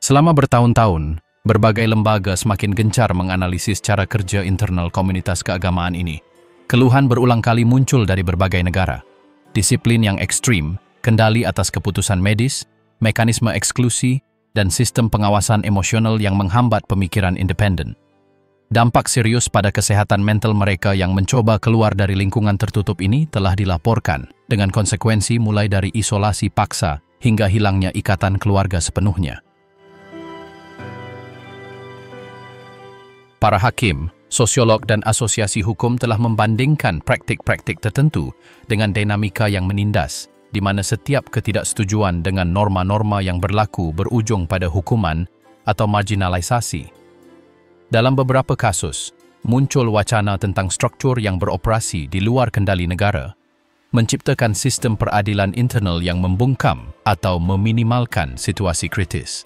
Selama bertahun-tahun, berbagai lembaga semakin gencar menganalisis cara kerja internal komunitas keagamaan ini. Keluhan berulang kali muncul dari berbagai negara. Disiplin yang ekstrim, kendali atas keputusan medis, mekanisme eksklusi, dan sistem pengawasan emosional yang menghambat pemikiran independen. Dampak serius pada kesehatan mental mereka yang mencoba keluar dari lingkungan tertutup ini telah dilaporkan, dengan konsekuensi mulai dari isolasi paksa hingga hilangnya ikatan keluarga sepenuhnya. Para hakim, sosiolog dan asosiasi hukum telah membandingkan praktik-praktik tertentu dengan dinamika yang menindas, di mana setiap ketidaksetujuan dengan norma-norma yang berlaku berujung pada hukuman atau marginalisasi. Dalam beberapa kasus, muncul wacana tentang struktur yang beroperasi di luar kendali negara, menciptakan sistem peradilan internal yang membungkam atau meminimalkan situasi kritis.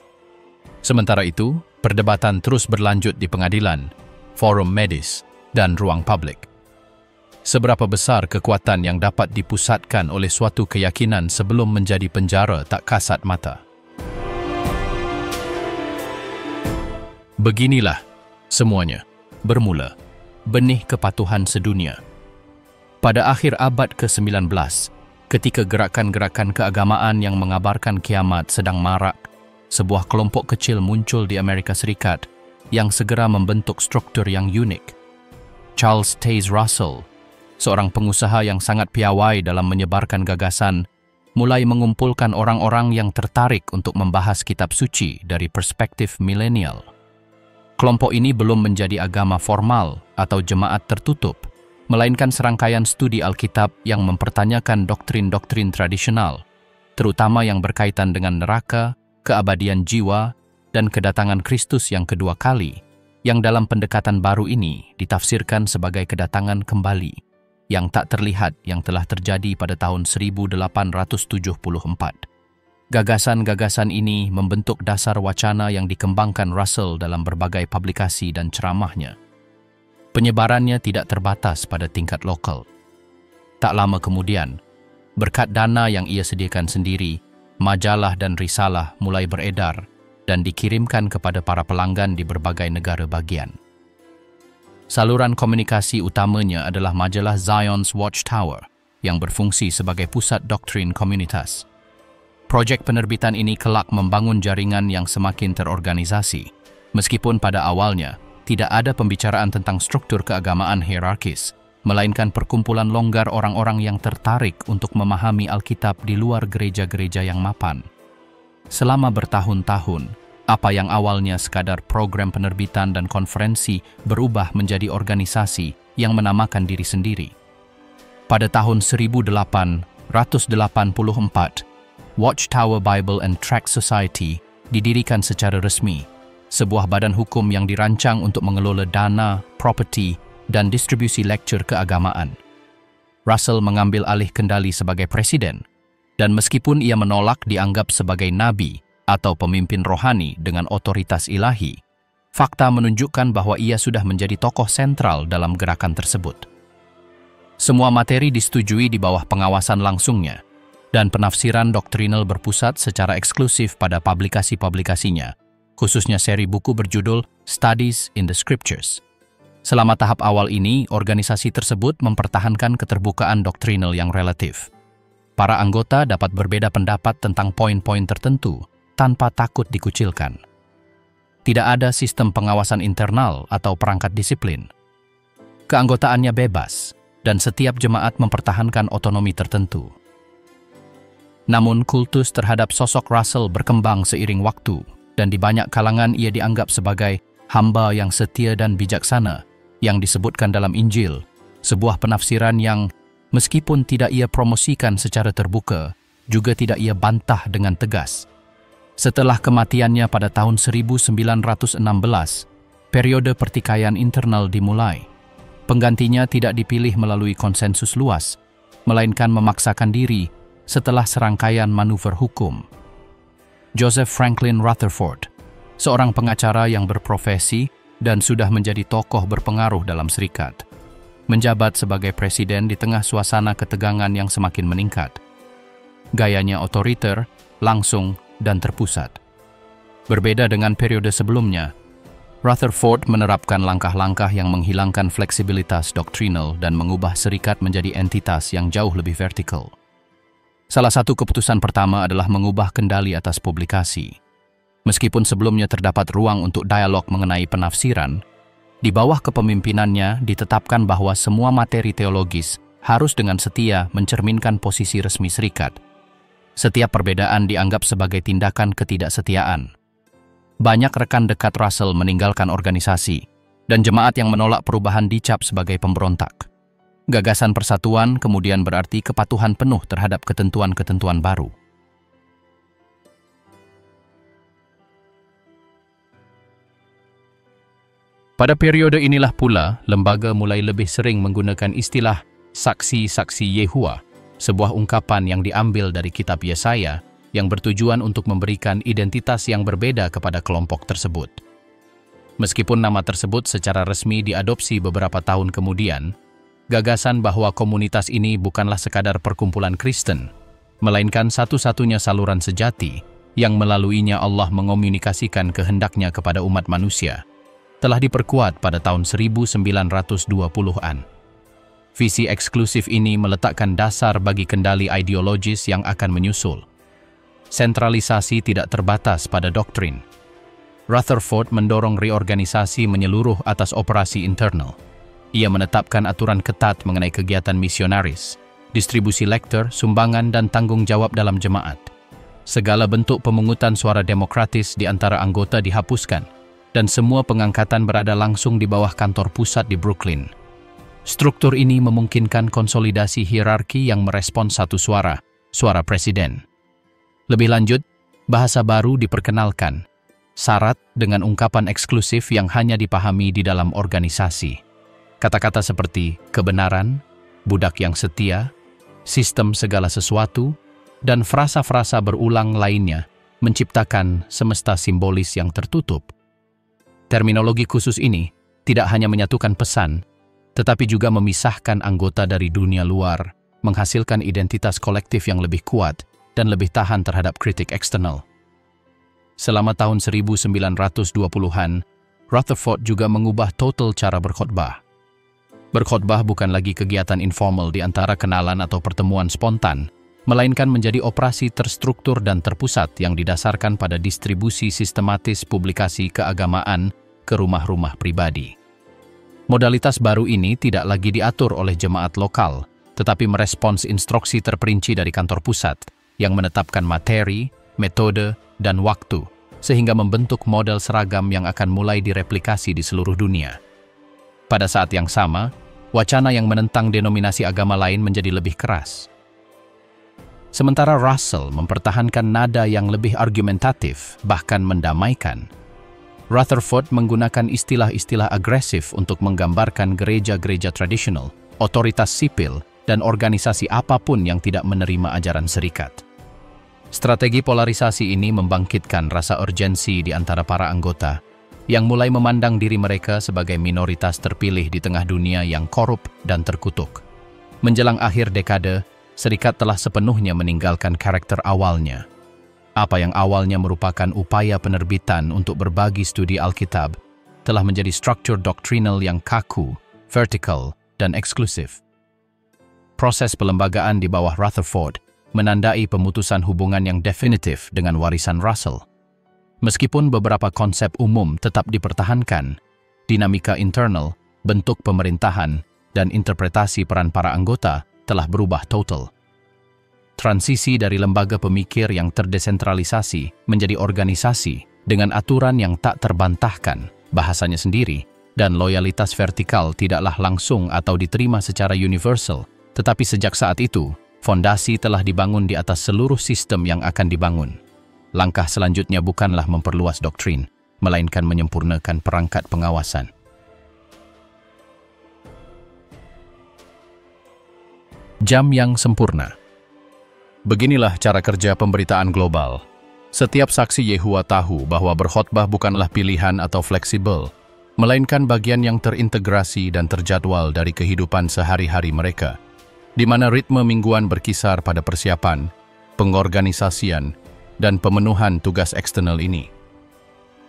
Sementara itu, perdebatan terus berlanjut di pengadilan, forum medis, dan ruang publik. Seberapa besar kekuatan yang dapat dipusatkan oleh suatu keyakinan sebelum menjadi penjara tak kasat mata? Beginilah semuanya bermula benih kepatuhan sedunia. Pada akhir abad ke-19, ketika gerakan-gerakan keagamaan yang mengabarkan kiamat sedang marak, sebuah kelompok kecil muncul di Amerika Serikat yang segera membentuk struktur yang unik. Charles Taze Russell, seorang pengusaha yang sangat piawai dalam menyebarkan gagasan, mulai mengumpulkan orang-orang yang tertarik untuk membahas kitab suci dari perspektif milenial. Kelompok ini belum menjadi agama formal atau jemaat tertutup, melainkan serangkaian studi Alkitab yang mempertanyakan doktrin-doktrin tradisional, terutama yang berkaitan dengan neraka, keabadian jiwa, dan kedatangan Kristus yang kedua kali, yang dalam pendekatan baru ini ditafsirkan sebagai kedatangan kembali, yang tak terlihat yang telah terjadi pada tahun 1874. Gagasan-gagasan ini membentuk dasar wacana yang dikembangkan Russell dalam berbagai publikasi dan ceramahnya. Penyebarannya tidak terbatas pada tingkat lokal. Tak lama kemudian, berkat dana yang ia sediakan sendiri, majalah dan risalah mulai beredar dan dikirimkan kepada para pelanggan di berbagai negara bagian. Saluran komunikasi utamanya adalah majalah Zion's Watchtower yang berfungsi sebagai pusat doktrin komunitas. Projek penerbitan ini kelak membangun jaringan yang semakin terorganisasi, meskipun pada awalnya tidak ada pembicaraan tentang struktur keagamaan hierarkis, melainkan perkumpulan longgar orang-orang yang tertarik untuk memahami Alkitab di luar gereja-gereja yang mapan. Selama bertahun-tahun, apa yang awalnya sekadar program penerbitan dan konferensi berubah menjadi organisasi yang menamakan diri sendiri. Pada tahun 1884, Watchtower Bible and Tract Society didirikan secara resmi, sebuah badan hukum yang dirancang untuk mengelola dana, properti, dan distribusi lecture keagamaan. Russell mengambil alih kendali sebagai presiden, dan meskipun ia menolak dianggap sebagai nabi atau pemimpin rohani dengan otoritas ilahi, fakta menunjukkan bahwa ia sudah menjadi tokoh sentral dalam gerakan tersebut. Semua materi disetujui di bawah pengawasan langsungnya, dan penafsiran doktrinal berpusat secara eksklusif pada publikasi-publikasinya, khususnya seri buku berjudul Studies in the Scriptures. Selama tahap awal ini, organisasi tersebut mempertahankan keterbukaan doktrinal yang relatif. Para anggota dapat berbeda pendapat tentang poin-poin tertentu tanpa takut dikucilkan. Tidak ada sistem pengawasan internal atau perangkat disiplin. Keanggotaannya bebas, dan setiap jemaat mempertahankan otonomi tertentu. Namun, kultus terhadap sosok Russell berkembang seiring waktu, dan di banyak kalangan ia dianggap sebagai hamba yang setia dan bijaksana, yang disebutkan dalam Injil, sebuah penafsiran yang, meskipun tidak ia promosikan secara terbuka, juga tidak ia bantah dengan tegas. Setelah kematiannya pada tahun 1916, periode pertikaian internal dimulai. Penggantinya tidak dipilih melalui konsensus luas, melainkan memaksakan diri setelah serangkaian manuver hukum. Joseph Franklin Rutherford, seorang pengacara yang berprofesi dan sudah menjadi tokoh berpengaruh dalam serikat, menjabat sebagai presiden di tengah suasana ketegangan yang semakin meningkat. Gayanya otoriter, langsung, dan terpusat. Berbeda dengan periode sebelumnya, Rutherford menerapkan langkah-langkah yang menghilangkan fleksibilitas doktrinal dan mengubah serikat menjadi entitas yang jauh lebih vertikal. Salah satu keputusan pertama adalah mengubah kendali atas publikasi. Meskipun sebelumnya terdapat ruang untuk dialog mengenai penafsiran, di bawah kepemimpinannya ditetapkan bahwa semua materi teologis harus dengan setia mencerminkan posisi resmi serikat. Setiap perbedaan dianggap sebagai tindakan ketidaksetiaan. Banyak rekan dekat Russell meninggalkan organisasi, dan jemaat yang menolak perubahan dicap sebagai pemberontak. Gagasan persatuan kemudian berarti kepatuhan penuh terhadap ketentuan-ketentuan baru. Pada periode inilah pula, lembaga mulai lebih sering menggunakan istilah saksi-saksi Yehua, sebuah ungkapan yang diambil dari kitab Yesaya, yang bertujuan untuk memberikan identitas yang berbeda kepada kelompok tersebut. Meskipun nama tersebut secara resmi diadopsi beberapa tahun kemudian, gagasan bahwa komunitas ini bukanlah sekadar perkumpulan Kristen, melainkan satu-satunya saluran sejati yang melaluinya Allah mengomunikasikan kehendaknya kepada umat manusia, telah diperkuat pada tahun 1920-an. Visi eksklusif ini meletakkan dasar bagi kendali ideologis yang akan menyusul. Sentralisasi tidak terbatas pada doktrin. Rutherford mendorong reorganisasi menyeluruh atas operasi internal. Ia menetapkan aturan ketat mengenai kegiatan misionaris, distribusi lektur, sumbangan, dan tanggung jawab dalam jemaat. Segala bentuk pemungutan suara demokratis di antara anggota dihapuskan, dan semua pengangkatan berada langsung di bawah kantor pusat di Brooklyn. Struktur ini memungkinkan konsolidasi hierarki yang merespons satu suara, suara presiden. Lebih lanjut, bahasa baru diperkenalkan, syarat dengan ungkapan eksklusif yang hanya dipahami di dalam organisasi. Kata-kata seperti kebenaran, budak yang setia, sistem segala sesuatu, dan frasa-frasa berulang lainnya menciptakan semesta simbolis yang tertutup. Terminologi khusus ini tidak hanya menyatukan pesan, tetapi juga memisahkan anggota dari dunia luar, menghasilkan identitas kolektif yang lebih kuat dan lebih tahan terhadap kritik eksternal. Selama tahun 1920-an, Rutherford juga mengubah total cara berkhotbah. Berkhotbah bukan lagi kegiatan informal di antara kenalan atau pertemuan spontan, melainkan menjadi operasi terstruktur dan terpusat yang didasarkan pada distribusi sistematis publikasi keagamaan ke rumah-rumah pribadi. Modalitas baru ini tidak lagi diatur oleh jemaat lokal, tetapi merespons instruksi terperinci dari kantor pusat, yang menetapkan materi, metode, dan waktu, sehingga membentuk model seragam yang akan mulai direplikasi di seluruh dunia. Pada saat yang sama, wacana yang menentang denominasi agama lain menjadi lebih keras. Sementara Russell mempertahankan nada yang lebih argumentatif, bahkan mendamaikan, Rutherford menggunakan istilah-istilah agresif untuk menggambarkan gereja-gereja tradisional, otoritas sipil, dan organisasi apapun yang tidak menerima ajaran serikat. Strategi polarisasi ini membangkitkan rasa urgensi di antara para anggota, yang mulai memandang diri mereka sebagai minoritas terpilih di tengah dunia yang korup dan terkutuk. Menjelang akhir dekade, serikat telah sepenuhnya meninggalkan karakter awalnya. Apa yang awalnya merupakan upaya penerbitan untuk berbagi studi Alkitab, telah menjadi struktur doktrinal yang kaku, vertikal, dan eksklusif. Proses pelembagaan di bawah Rutherford menandai pemutusan hubungan yang definitif dengan warisan Russell. Meskipun beberapa konsep umum tetap dipertahankan, dinamika internal, bentuk pemerintahan, dan interpretasi peran para anggota telah berubah total. Transisi dari lembaga pemikir yang terdesentralisasi menjadi organisasi dengan aturan yang tak terbantahkan, bahasanya sendiri, dan loyalitas vertikal tidaklah langsung atau diterima secara universal, tetapi sejak saat itu, fondasi telah dibangun di atas seluruh sistem yang akan dibangun. Langkah selanjutnya bukanlah memperluas doktrin, melainkan menyempurnakan perangkat pengawasan. Jam yang sempurna. Beginilah cara kerja pemberitaan global. Setiap saksi Yehua tahu bahwa berkhotbah bukanlah pilihan atau fleksibel, melainkan bagian yang terintegrasi dan terjadwal dari kehidupan sehari-hari mereka, di mana ritme mingguan berkisar pada persiapan, pengorganisasian, dan pemenuhan tugas eksternal ini.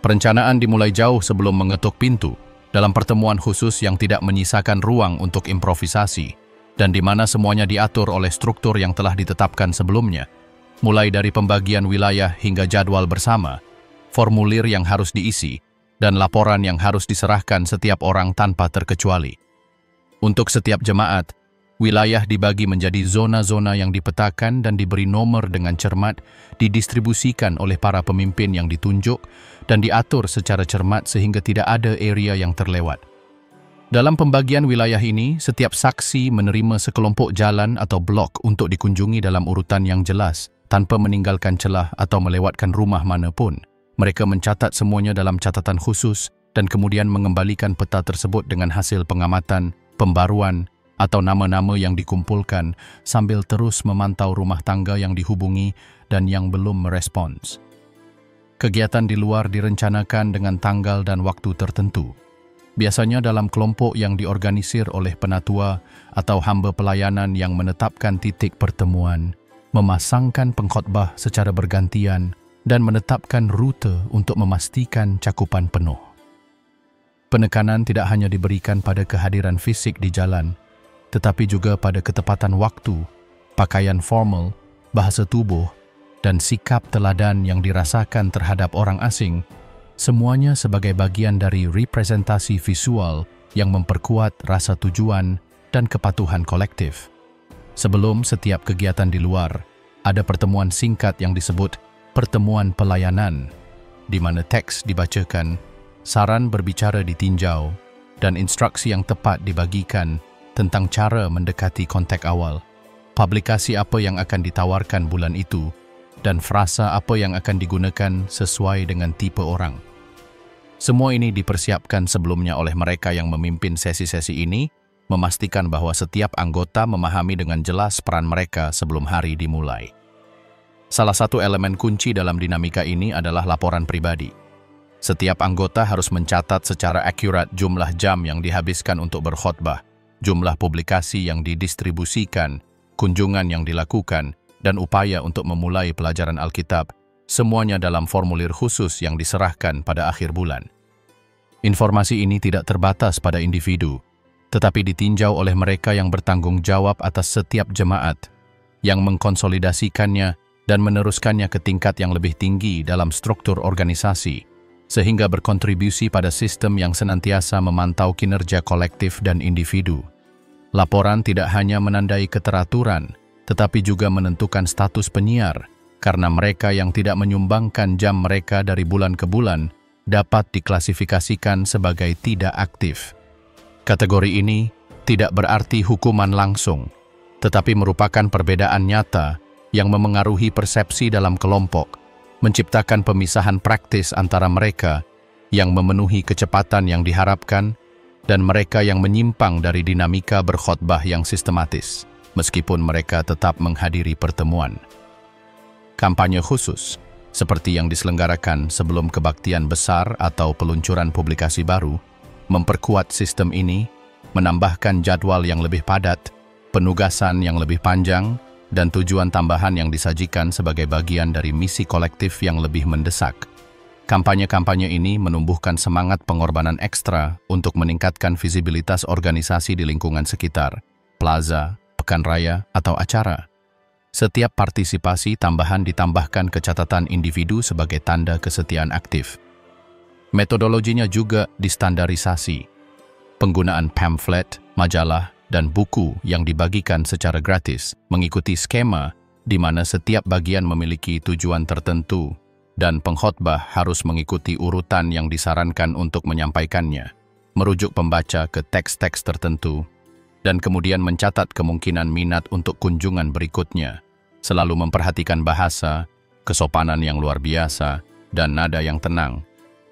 Perencanaan dimulai jauh sebelum mengetuk pintu, dalam pertemuan khusus yang tidak menyisakan ruang untuk improvisasi, dan di mana semuanya diatur oleh struktur yang telah ditetapkan sebelumnya, mulai dari pembagian wilayah hingga jadwal bersama, formulir yang harus diisi, dan laporan yang harus diserahkan setiap orang tanpa terkecuali. Untuk setiap jemaat, wilayah dibagi menjadi zona-zona yang dipetakan dan diberi nomor dengan cermat, didistribusikan oleh para pemimpin yang ditunjuk, dan diatur secara cermat sehingga tidak ada area yang terlewat. Dalam pembagian wilayah ini, setiap saksi menerima sekelompok jalan atau blok untuk dikunjungi dalam urutan yang jelas, tanpa meninggalkan celah atau melewatkan rumah manapun. Mereka mencatat semuanya dalam catatan khusus dan kemudian mengembalikan peta tersebut dengan hasil pengamatan, pembaruan, atau nama-nama yang dikumpulkan sambil terus memantau rumah tangga yang dihubungi dan yang belum merespons. Kegiatan di luar direncanakan dengan tanggal dan waktu tertentu. Biasanya dalam kelompok yang diorganisir oleh penatua atau hamba pelayanan yang menetapkan titik pertemuan, memasangkan pengkhotbah secara bergantian, dan menetapkan rute untuk memastikan cakupan penuh. Penekanan tidak hanya diberikan pada kehadiran fisik di jalan, tetapi juga pada ketepatan waktu, pakaian formal, bahasa tubuh, dan sikap teladan yang dirasakan terhadap orang asing, semuanya sebagai bagian dari representasi visual yang memperkuat rasa tujuan dan kepatuhan kolektif. Sebelum setiap kegiatan di luar, ada pertemuan singkat yang disebut pertemuan pelayanan, di mana teks dibacakan, saran berbicara ditinjau, dan instruksi yang tepat dibagikan tentang cara mendekati kontak awal, publikasi apa yang akan ditawarkan bulan itu, dan frasa apa yang akan digunakan sesuai dengan tipe orang. Semua ini dipersiapkan sebelumnya oleh mereka yang memimpin sesi-sesi ini, memastikan bahwa setiap anggota memahami dengan jelas peran mereka sebelum hari dimulai. Salah satu elemen kunci dalam dinamika ini adalah laporan pribadi. Setiap anggota harus mencatat secara akurat jumlah jam yang dihabiskan untuk berkhotbah, jumlah publikasi yang didistribusikan, kunjungan yang dilakukan, dan upaya untuk memulai pelajaran Alkitab, semuanya dalam formulir khusus yang diserahkan pada akhir bulan. Informasi ini tidak terbatas pada individu, tetapi ditinjau oleh mereka yang bertanggung jawab atas setiap jemaat, yang mengkonsolidasikannya dan meneruskannya ke tingkat yang lebih tinggi dalam struktur organisasi, sehingga berkontribusi pada sistem yang senantiasa memantau kinerja kolektif dan individu. Laporan tidak hanya menandai keteraturan, tetapi juga menentukan status penyiar, karena mereka yang tidak menyumbangkan jam mereka dari bulan ke bulan dapat diklasifikasikan sebagai tidak aktif. Kategori ini tidak berarti hukuman langsung, tetapi merupakan perbedaan nyata yang memengaruhi persepsi dalam kelompok, menciptakan pemisahan praktis antara mereka yang memenuhi kecepatan yang diharapkan dan mereka yang menyimpang dari dinamika berkhotbah yang sistematis, meskipun mereka tetap menghadiri pertemuan. Kampanye khusus, seperti yang diselenggarakan sebelum kebaktian besar atau peluncuran publikasi baru, memperkuat sistem ini, menambahkan jadwal yang lebih padat, penugasan yang lebih panjang, dan tujuan tambahan yang disajikan sebagai bagian dari misi kolektif yang lebih mendesak. Kampanye-kampanye ini menumbuhkan semangat pengorbanan ekstra untuk meningkatkan visibilitas organisasi di lingkungan sekitar, plaza, pekan raya, atau acara. Setiap partisipasi tambahan ditambahkan ke catatan individu sebagai tanda kesetiaan aktif. Metodologinya juga distandarisasi. Penggunaan pamflet, majalah, dan buku yang dibagikan secara gratis mengikuti skema di mana setiap bagian memiliki tujuan tertentu dan pengkhotbah harus mengikuti urutan yang disarankan untuk menyampaikannya, merujuk pembaca ke teks-teks tertentu, dan kemudian mencatat kemungkinan minat untuk kunjungan berikutnya, selalu memperhatikan bahasa, kesopanan yang luar biasa, dan nada yang tenang,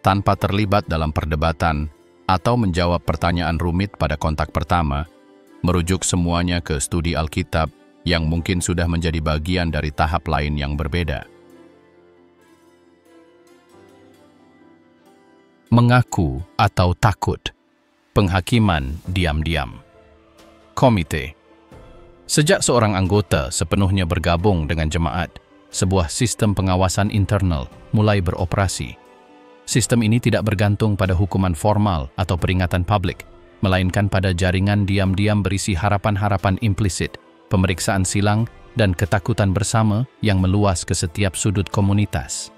tanpa terlibat dalam perdebatan atau menjawab pertanyaan rumit pada kontak pertama, merujuk semuanya ke studi Alkitab yang mungkin sudah menjadi bagian dari tahap lain yang berbeda. Mengaku atau takut. Penghakiman diam-diam. Komite. Sejak seorang anggota sepenuhnya bergabung dengan jemaat, sebuah sistem pengawasan internal mulai beroperasi. Sistem ini tidak bergantung pada hukuman formal atau peringatan publik, melainkan pada jaringan diam-diam berisi harapan-harapan implisit, pemeriksaan silang, dan ketakutan bersama yang meluas ke setiap sudut komunitas.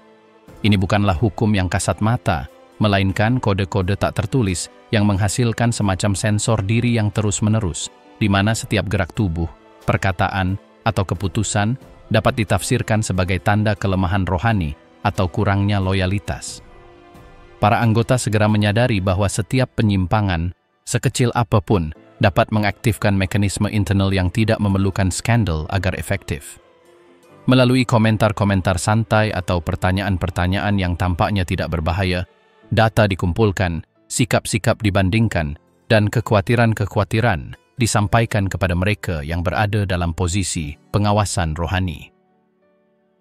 Ini bukanlah hukum yang kasat mata, melainkan kode-kode tak tertulis yang menghasilkan semacam sensor diri yang terus-menerus, di mana setiap gerak tubuh, perkataan, atau keputusan dapat ditafsirkan sebagai tanda kelemahan rohani atau kurangnya loyalitas. Para anggota segera menyadari bahwa setiap penyimpangan, sekecil apapun, dapat mengaktifkan mekanisme internal yang tidak memerlukan skandal agar efektif. Melalui komentar-komentar santai atau pertanyaan-pertanyaan yang tampaknya tidak berbahaya, data dikumpulkan, sikap-sikap dibandingkan, dan kekhawatiran-kekhawatiran disampaikan kepada mereka yang berada dalam posisi pengawasan rohani.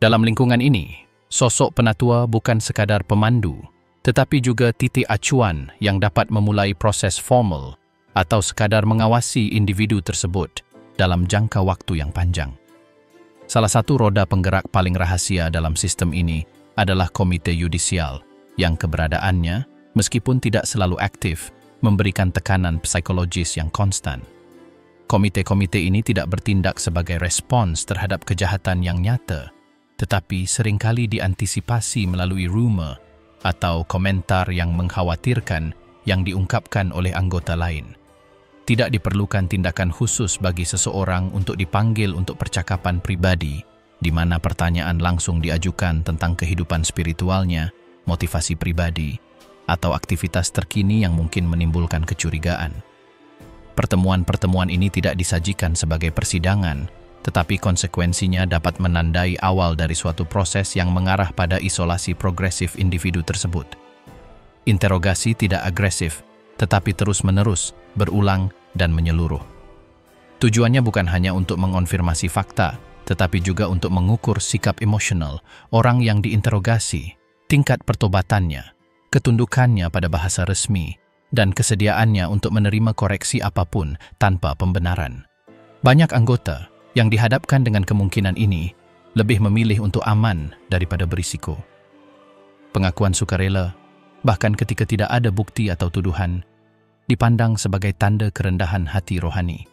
Dalam lingkungan ini, sosok penatua bukan sekadar pemandu, tetapi juga titik acuan yang dapat memulai proses formal atau sekadar mengawasi individu tersebut dalam jangka waktu yang panjang. Salah satu roda penggerak paling rahasia dalam sistem ini adalah komite yudisial, yang keberadaannya, meskipun tidak selalu aktif, memberikan tekanan psikologis yang konstan. Komite-komite ini tidak bertindak sebagai respons terhadap kejahatan yang nyata, tetapi seringkali diantisipasi melalui rumor atau komentar yang mengkhawatirkan yang diungkapkan oleh anggota lain. Tidak diperlukan tindakan khusus bagi seseorang untuk dipanggil untuk percakapan pribadi, di mana pertanyaan langsung diajukan tentang kehidupan spiritualnya, motivasi pribadi, atau aktivitas terkini yang mungkin menimbulkan kecurigaan. Pertemuan-pertemuan ini tidak disajikan sebagai persidangan, tetapi konsekuensinya dapat menandai awal dari suatu proses yang mengarah pada isolasi progresif individu tersebut. Interogasi tidak agresif, tetapi terus-menerus, berulang, dan menyeluruh. Tujuannya bukan hanya untuk mengonfirmasi fakta, tetapi juga untuk mengukur sikap emosional orang yang diinterogasi, tingkat pertobatannya, ketundukannya pada bahasa resmi, dan kesediaannya untuk menerima koreksi apapun tanpa pembenaran. Banyak anggota yang dihadapkan dengan kemungkinan ini lebih memilih untuk aman daripada berisiko. Pengakuan sukarela, bahkan ketika tidak ada bukti atau tuduhan, dipandang sebagai tanda kerendahan hati rohani.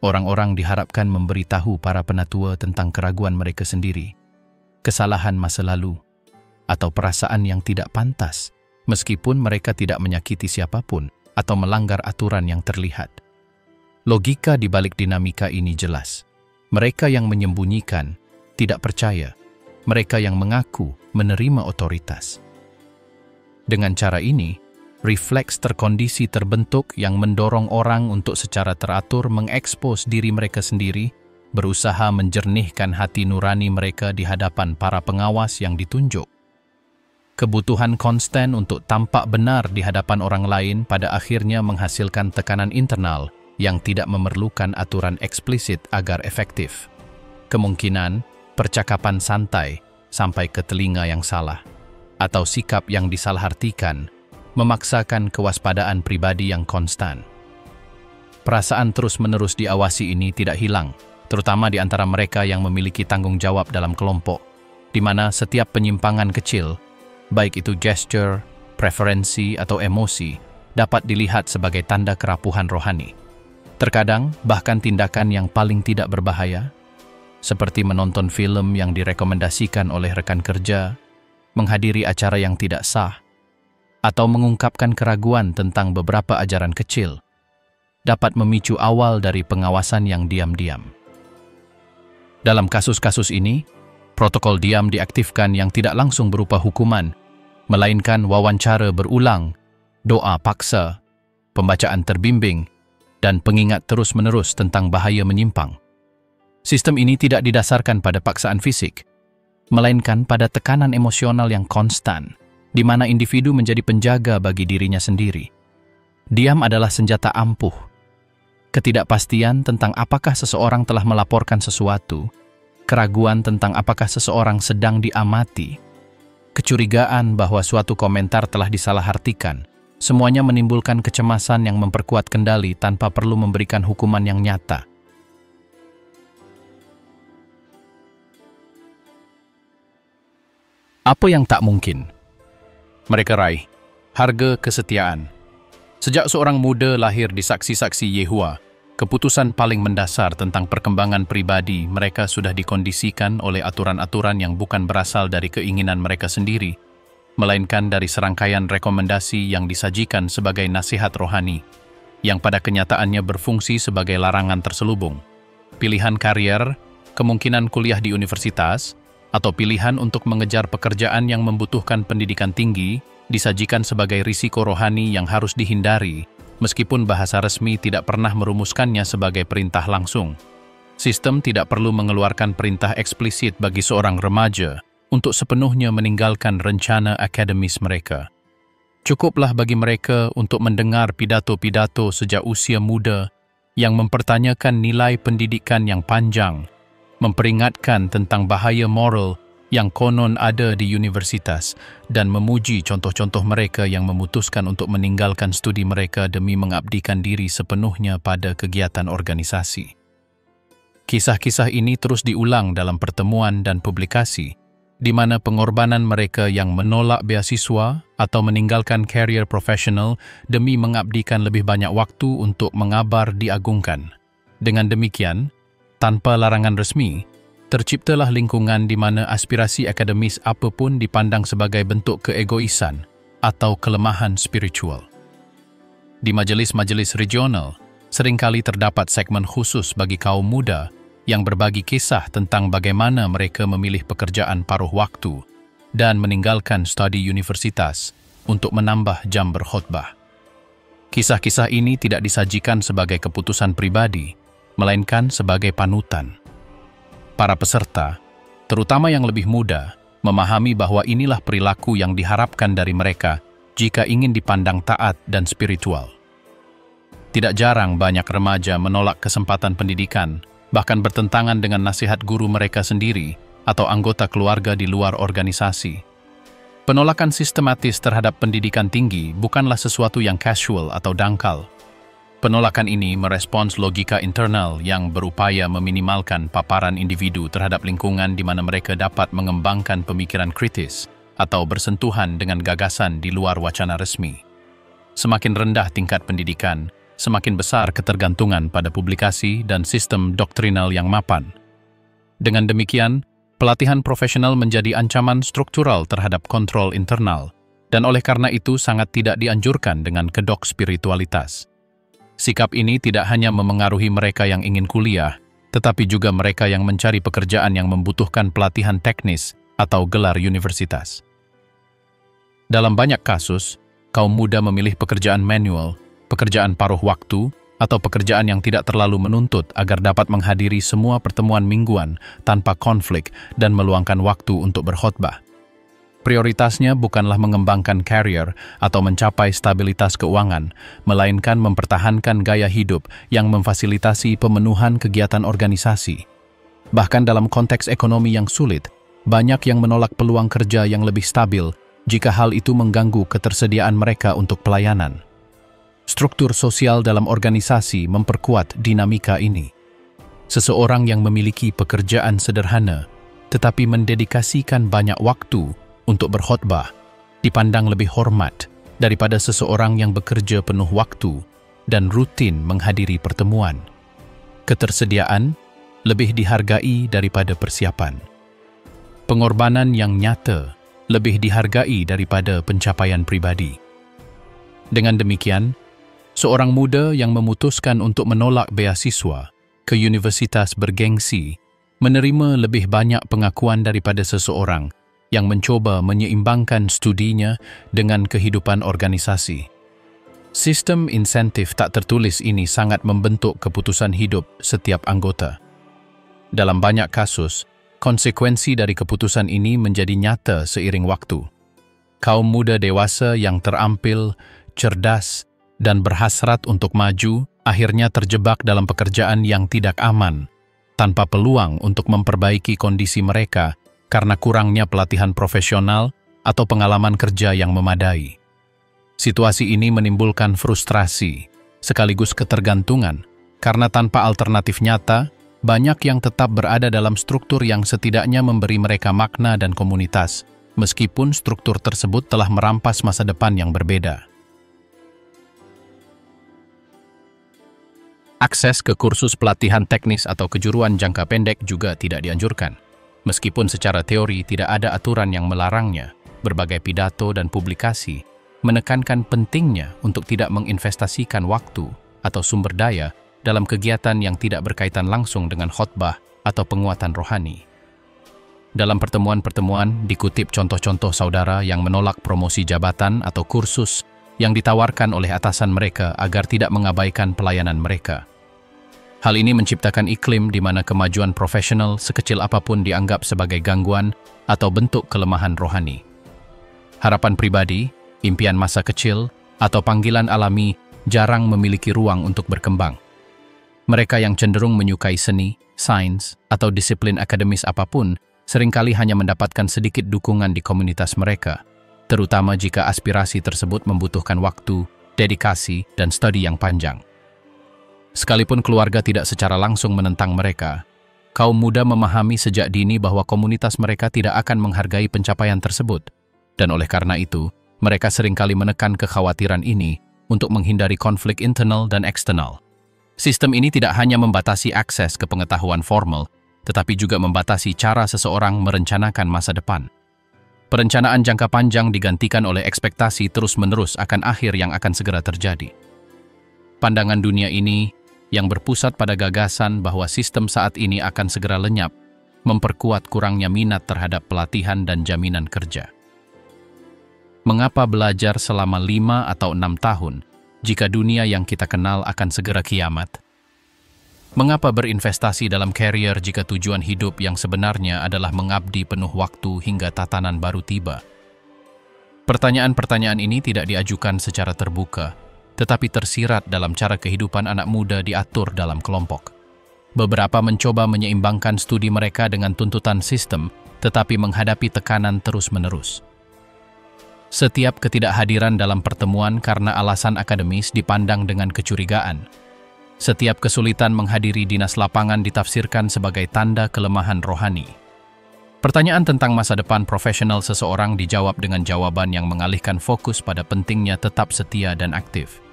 Orang-orang diharapkan memberitahu para penatua tentang keraguan mereka sendiri, kesalahan masa lalu, atau perasaan yang tidak pantas, meskipun mereka tidak menyakiti siapapun atau melanggar aturan yang terlihat. Logika di balik dinamika ini jelas. Mereka yang menyembunyikan, tidak percaya. Mereka yang mengaku menerima otoritas. Dengan cara ini, refleks terkondisi terbentuk yang mendorong orang untuk secara teratur mengekspos diri mereka sendiri, berusaha menjernihkan hati nurani mereka di hadapan para pengawas yang ditunjuk. Kebutuhan konstan untuk tampak benar di hadapan orang lain pada akhirnya menghasilkan tekanan internal yang tidak memerlukan aturan eksplisit agar efektif. Kemungkinan percakapan santai sampai ke telinga yang salah, atau sikap yang disalahartikan, memaksakan kewaspadaan pribadi yang konstan. Perasaan terus-menerus diawasi ini tidak hilang, terutama di antara mereka yang memiliki tanggung jawab dalam kelompok, di mana setiap penyimpangan kecil, baik itu gesture, preferensi, atau emosi, dapat dilihat sebagai tanda kerapuhan rohani. Terkadang, bahkan tindakan yang paling tidak berbahaya, seperti menonton film yang direkomendasikan oleh rekan kerja, menghadiri acara yang tidak sah, atau mengungkapkan keraguan tentang beberapa ajaran kecil, dapat memicu awal dari pengawasan yang diam-diam. Dalam kasus-kasus ini, protokol diam diaktifkan yang tidak langsung berupa hukuman, melainkan wawancara berulang, doa paksa, pembacaan terbimbing, dan pengingat terus-menerus tentang bahaya menyimpang. Sistem ini tidak didasarkan pada paksaan fisik, melainkan pada tekanan emosional yang konstan, di mana individu menjadi penjaga bagi dirinya sendiri. Diam adalah senjata ampuh. Ketidakpastian tentang apakah seseorang telah melaporkan sesuatu, keraguan tentang apakah seseorang sedang diamati, kecurigaan bahwa suatu komentar telah disalahartikan, semuanya menimbulkan kecemasan yang memperkuat kendali tanpa perlu memberikan hukuman yang nyata. Apa yang tak mungkin? Mereka raih harga kesetiaan. Sejak seorang muda lahir di saksi-saksi Yehua, keputusan paling mendasar tentang perkembangan pribadi mereka sudah dikondisikan oleh aturan-aturan yang bukan berasal dari keinginan mereka sendiri, melainkan dari serangkaian rekomendasi yang disajikan sebagai nasihat rohani, yang pada kenyataannya berfungsi sebagai larangan terselubung. Pilihan karier, kemungkinan kuliah di universitas, atau pilihan untuk mengejar pekerjaan yang membutuhkan pendidikan tinggi, disajikan sebagai risiko rohani yang harus dihindari, meskipun bahasa resmi tidak pernah merumuskannya sebagai perintah langsung. Sistem tidak perlu mengeluarkan perintah eksplisit bagi seorang remaja untuk sepenuhnya meninggalkan rencana akademis mereka. Cukuplah bagi mereka untuk mendengar pidato-pidato sejak usia muda yang mempertanyakan nilai pendidikan yang panjang, memperingatkan tentang bahaya moral yang konon ada di universitas, dan memuji contoh-contoh mereka yang memutuskan untuk meninggalkan studi mereka demi mengabdikan diri sepenuhnya pada kegiatan organisasi. Kisah-kisah ini terus diulang dalam pertemuan dan publikasi, di mana pengorbanan mereka yang menolak beasiswa atau meninggalkan karier profesional demi mengabdikan lebih banyak waktu untuk mengabar diagungkan. Dengan demikian, tanpa larangan resmi, terciptalah lingkungan di mana aspirasi akademis apapun dipandang sebagai bentuk keegoisan atau kelemahan spiritual. Di majelis-majelis regional, seringkali terdapat segmen khusus bagi kaum muda yang berbagi kisah tentang bagaimana mereka memilih pekerjaan paruh waktu dan meninggalkan studi universitas untuk menambah jam berkhotbah. Kisah-kisah ini tidak disajikan sebagai keputusan pribadi, melainkan sebagai panutan. Para peserta, terutama yang lebih muda, memahami bahwa inilah perilaku yang diharapkan dari mereka jika ingin dipandang taat dan spiritual. Tidak jarang banyak remaja menolak kesempatan pendidikan, bahkan bertentangan dengan nasihat guru mereka sendiri atau anggota keluarga di luar organisasi. Penolakan sistematis terhadap pendidikan tinggi bukanlah sesuatu yang casual atau dangkal. Penolakan ini merespons logika internal yang berupaya meminimalkan paparan individu terhadap lingkungan di mana mereka dapat mengembangkan pemikiran kritis atau bersentuhan dengan gagasan di luar wacana resmi. Semakin rendah tingkat pendidikan, semakin besar ketergantungan pada publikasi dan sistem doktrinal yang mapan. Dengan demikian, pelatihan profesional menjadi ancaman struktural terhadap kontrol internal, dan oleh karena itu sangat tidak dianjurkan dengan kedok spiritualitas. Sikap ini tidak hanya memengaruhi mereka yang ingin kuliah, tetapi juga mereka yang mencari pekerjaan yang membutuhkan pelatihan teknis atau gelar universitas. Dalam banyak kasus, kaum muda memilih pekerjaan manual, pekerjaan paruh waktu, atau pekerjaan yang tidak terlalu menuntut agar dapat menghadiri semua pertemuan mingguan tanpa konflik dan meluangkan waktu untuk berkhotbah. Prioritasnya bukanlah mengembangkan karier atau mencapai stabilitas keuangan, melainkan mempertahankan gaya hidup yang memfasilitasi pemenuhan kegiatan organisasi. Bahkan dalam konteks ekonomi yang sulit, banyak yang menolak peluang kerja yang lebih stabil jika hal itu mengganggu ketersediaan mereka untuk pelayanan. Struktur sosial dalam organisasi memperkuat dinamika ini. Seseorang yang memiliki pekerjaan sederhana tetapi mendedikasikan banyak waktu untuk berkhotbah dipandang lebih hormat daripada seseorang yang bekerja penuh waktu dan rutin menghadiri pertemuan. Ketersediaan lebih dihargai daripada persiapan. Pengorbanan yang nyata lebih dihargai daripada pencapaian pribadi. Dengan demikian, seorang muda yang memutuskan untuk menolak beasiswa ke universitas bergengsi menerima lebih banyak pengakuan daripada seseorang yang mencoba menyeimbangkan studinya dengan kehidupan organisasi. Sistem insentif tak tertulis ini sangat membentuk keputusan hidup setiap anggota. Dalam banyak kasus, konsekuensi dari keputusan ini menjadi nyata seiring waktu. Kaum muda dewasa yang terampil, cerdas, dan berhasrat untuk maju akhirnya terjebak dalam pekerjaan yang tidak aman, tanpa peluang untuk memperbaiki kondisi mereka karena kurangnya pelatihan profesional atau pengalaman kerja yang memadai. Situasi ini menimbulkan frustrasi, sekaligus ketergantungan, karena tanpa alternatif nyata, banyak yang tetap berada dalam struktur yang setidaknya memberi mereka makna dan komunitas, meskipun struktur tersebut telah merampas masa depan yang berbeda. Akses ke kursus pelatihan teknis atau kejuruan jangka pendek juga tidak dianjurkan. Meskipun secara teori tidak ada aturan yang melarangnya, berbagai pidato dan publikasi menekankan pentingnya untuk tidak menginvestasikan waktu atau sumber daya dalam kegiatan yang tidak berkaitan langsung dengan khotbah atau penguatan rohani. Dalam pertemuan-pertemuan dikutip contoh-contoh saudara yang menolak promosi jabatan atau kursus yang ditawarkan oleh atasan mereka agar tidak mengabaikan pelayanan mereka. Hal ini menciptakan iklim di mana kemajuan profesional sekecil apapun dianggap sebagai gangguan atau bentuk kelemahan rohani. Harapan pribadi, impian masa kecil, atau panggilan alami jarang memiliki ruang untuk berkembang. Mereka yang cenderung menyukai seni, sains, atau disiplin akademis apapun seringkali hanya mendapatkan sedikit dukungan di komunitas mereka, terutama jika aspirasi tersebut membutuhkan waktu, dedikasi, dan studi yang panjang. Sekalipun keluarga tidak secara langsung menentang mereka, kaum muda memahami sejak dini bahwa komunitas mereka tidak akan menghargai pencapaian tersebut, dan oleh karena itu, mereka seringkali menekan kekhawatiran ini untuk menghindari konflik internal dan eksternal. Sistem ini tidak hanya membatasi akses ke pengetahuan formal, tetapi juga membatasi cara seseorang merencanakan masa depan. Perencanaan jangka panjang digantikan oleh ekspektasi terus-menerus akan akhir yang akan segera terjadi. Pandangan dunia ini, yang berpusat pada gagasan bahwa sistem saat ini akan segera lenyap, memperkuat kurangnya minat terhadap pelatihan dan jaminan kerja. Mengapa belajar selama 5 atau 6 tahun jika dunia yang kita kenal akan segera kiamat? Mengapa berinvestasi dalam karier jika tujuan hidup yang sebenarnya adalah mengabdi penuh waktu hingga tatanan baru tiba? Pertanyaan-pertanyaan ini tidak diajukan secara terbuka, tetapi tersirat dalam cara kehidupan anak muda diatur dalam kelompok. Beberapa mencoba menyeimbangkan studi mereka dengan tuntutan sistem, tetapi menghadapi tekanan terus-menerus. Setiap ketidakhadiran dalam pertemuan karena alasan akademis dipandang dengan kecurigaan. Setiap kesulitan menghadiri dinas lapangan ditafsirkan sebagai tanda kelemahan rohani. Pertanyaan tentang masa depan profesional seseorang dijawab dengan jawaban yang mengalihkan fokus pada pentingnya tetap setia dan aktif.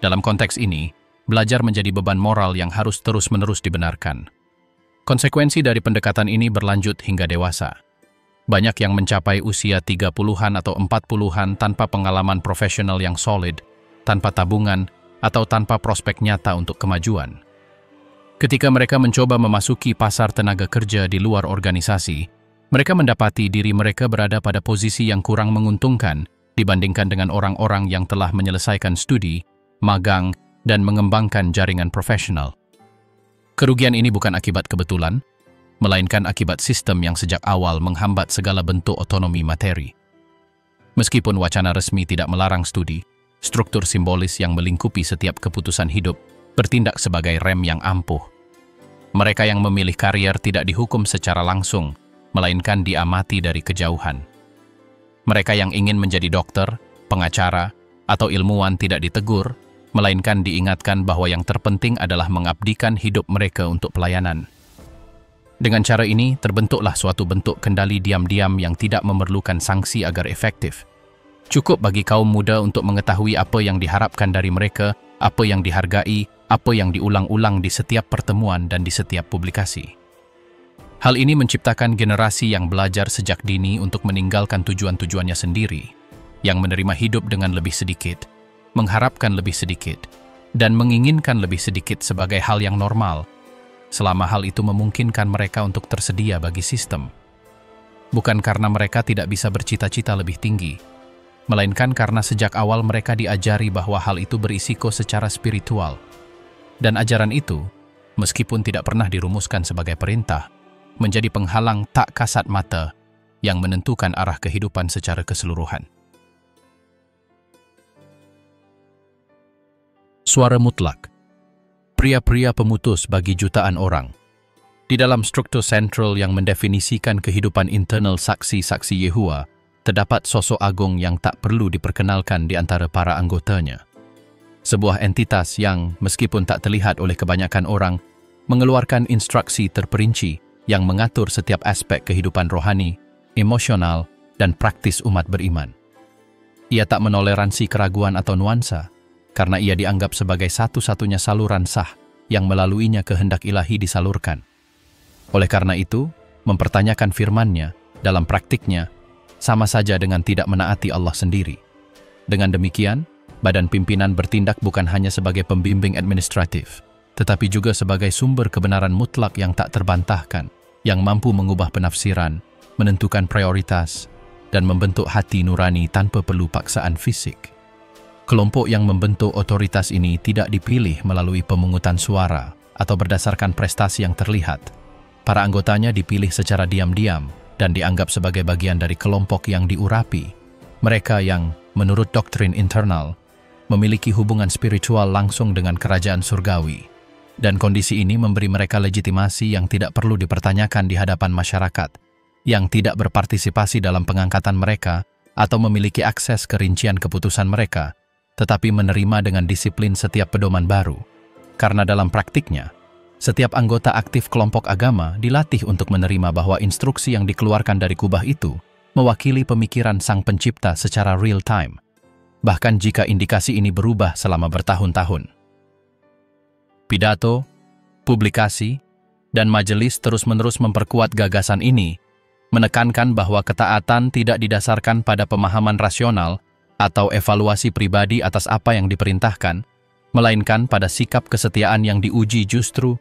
Dalam konteks ini, belajar menjadi beban moral yang harus terus-menerus dibenarkan. Konsekuensi dari pendekatan ini berlanjut hingga dewasa. Banyak yang mencapai usia 30-an atau 40-an tanpa pengalaman profesional yang solid, tanpa tabungan, atau tanpa prospek nyata untuk kemajuan. Ketika mereka mencoba memasuki pasar tenaga kerja di luar organisasi, mereka mendapati diri mereka berada pada posisi yang kurang menguntungkan dibandingkan dengan orang-orang yang telah menyelesaikan studi, magang, dan mengembangkan jaringan profesional. Kerugian ini bukan akibat kebetulan, melainkan akibat sistem yang sejak awal menghambat segala bentuk otonomi materi. Meskipun wacana resmi tidak melarang studi, struktur simbolis yang melingkupi setiap keputusan hidup bertindak sebagai rem yang ampuh. Mereka yang memilih karier tidak dihukum secara langsung, melainkan diamati dari kejauhan. Mereka yang ingin menjadi dokter, pengacara, atau ilmuwan tidak ditegur, melainkan diingatkan bahwa yang terpenting adalah mengabdikan hidup mereka untuk pelayanan. Dengan cara ini, terbentuklah suatu bentuk kendali diam-diam yang tidak memerlukan sanksi agar efektif. Cukup bagi kaum muda untuk mengetahui apa yang diharapkan dari mereka, apa yang dihargai, apa yang diulang-ulang di setiap pertemuan dan di setiap publikasi. Hal ini menciptakan generasi yang belajar sejak dini untuk meninggalkan tujuan-tujuannya sendiri, yang menerima hidup dengan lebih sedikit, mengharapkan lebih sedikit, dan menginginkan lebih sedikit sebagai hal yang normal, selama hal itu memungkinkan mereka untuk tersedia bagi sistem. Bukan karena mereka tidak bisa bercita-cita lebih tinggi, melainkan karena sejak awal mereka diajari bahwa hal itu berisiko secara spiritual. Dan ajaran itu, meskipun tidak pernah dirumuskan sebagai perintah, menjadi penghalang tak kasat mata yang menentukan arah kehidupan secara keseluruhan. Suara mutlak. Pria-pria pemutus bagi jutaan orang. Di dalam struktur sentral yang mendefinisikan kehidupan internal saksi-saksi Yehova, terdapat sosok agung yang tak perlu diperkenalkan di antara para anggotanya. Sebuah entitas yang, meskipun tak terlihat oleh kebanyakan orang, mengeluarkan instruksi terperinci yang mengatur setiap aspek kehidupan rohani, emosional, dan praktis umat beriman. Ia tak menoleransi keraguan atau nuansa, karena ia dianggap sebagai satu-satunya saluran sah yang melaluinya kehendak ilahi disalurkan. Oleh karena itu, mempertanyakan firman-Nya dalam praktiknya sama saja dengan tidak menaati Allah sendiri. Dengan demikian, badan pimpinan bertindak bukan hanya sebagai pembimbing administratif, tetapi juga sebagai sumber kebenaran mutlak yang tak terbantahkan, yang mampu mengubah penafsiran, menentukan prioritas, dan membentuk hati nurani tanpa perlu paksaan fisik. Kelompok yang membentuk otoritas ini tidak dipilih melalui pemungutan suara atau berdasarkan prestasi yang terlihat. Para anggotanya dipilih secara diam-diam dan dianggap sebagai bagian dari kelompok yang diurapi. Mereka yang, menurut doktrin internal, memiliki hubungan spiritual langsung dengan kerajaan surgawi. Dan kondisi ini memberi mereka legitimasi yang tidak perlu dipertanyakan di hadapan masyarakat, yang tidak berpartisipasi dalam pengangkatan mereka atau memiliki akses ke rincian keputusan mereka, tetapi menerima dengan disiplin setiap pedoman baru. Karena dalam praktiknya, setiap anggota aktif kelompok agama dilatih untuk menerima bahwa instruksi yang dikeluarkan dari kubah itu mewakili pemikiran Sang Pencipta secara real time, bahkan jika indikasi ini berubah selama bertahun-tahun. Pidato, publikasi, dan majelis terus-menerus memperkuat gagasan ini, menekankan bahwa ketaatan tidak didasarkan pada pemahaman rasional atau evaluasi pribadi atas apa yang diperintahkan, melainkan pada sikap kesetiaan yang diuji justru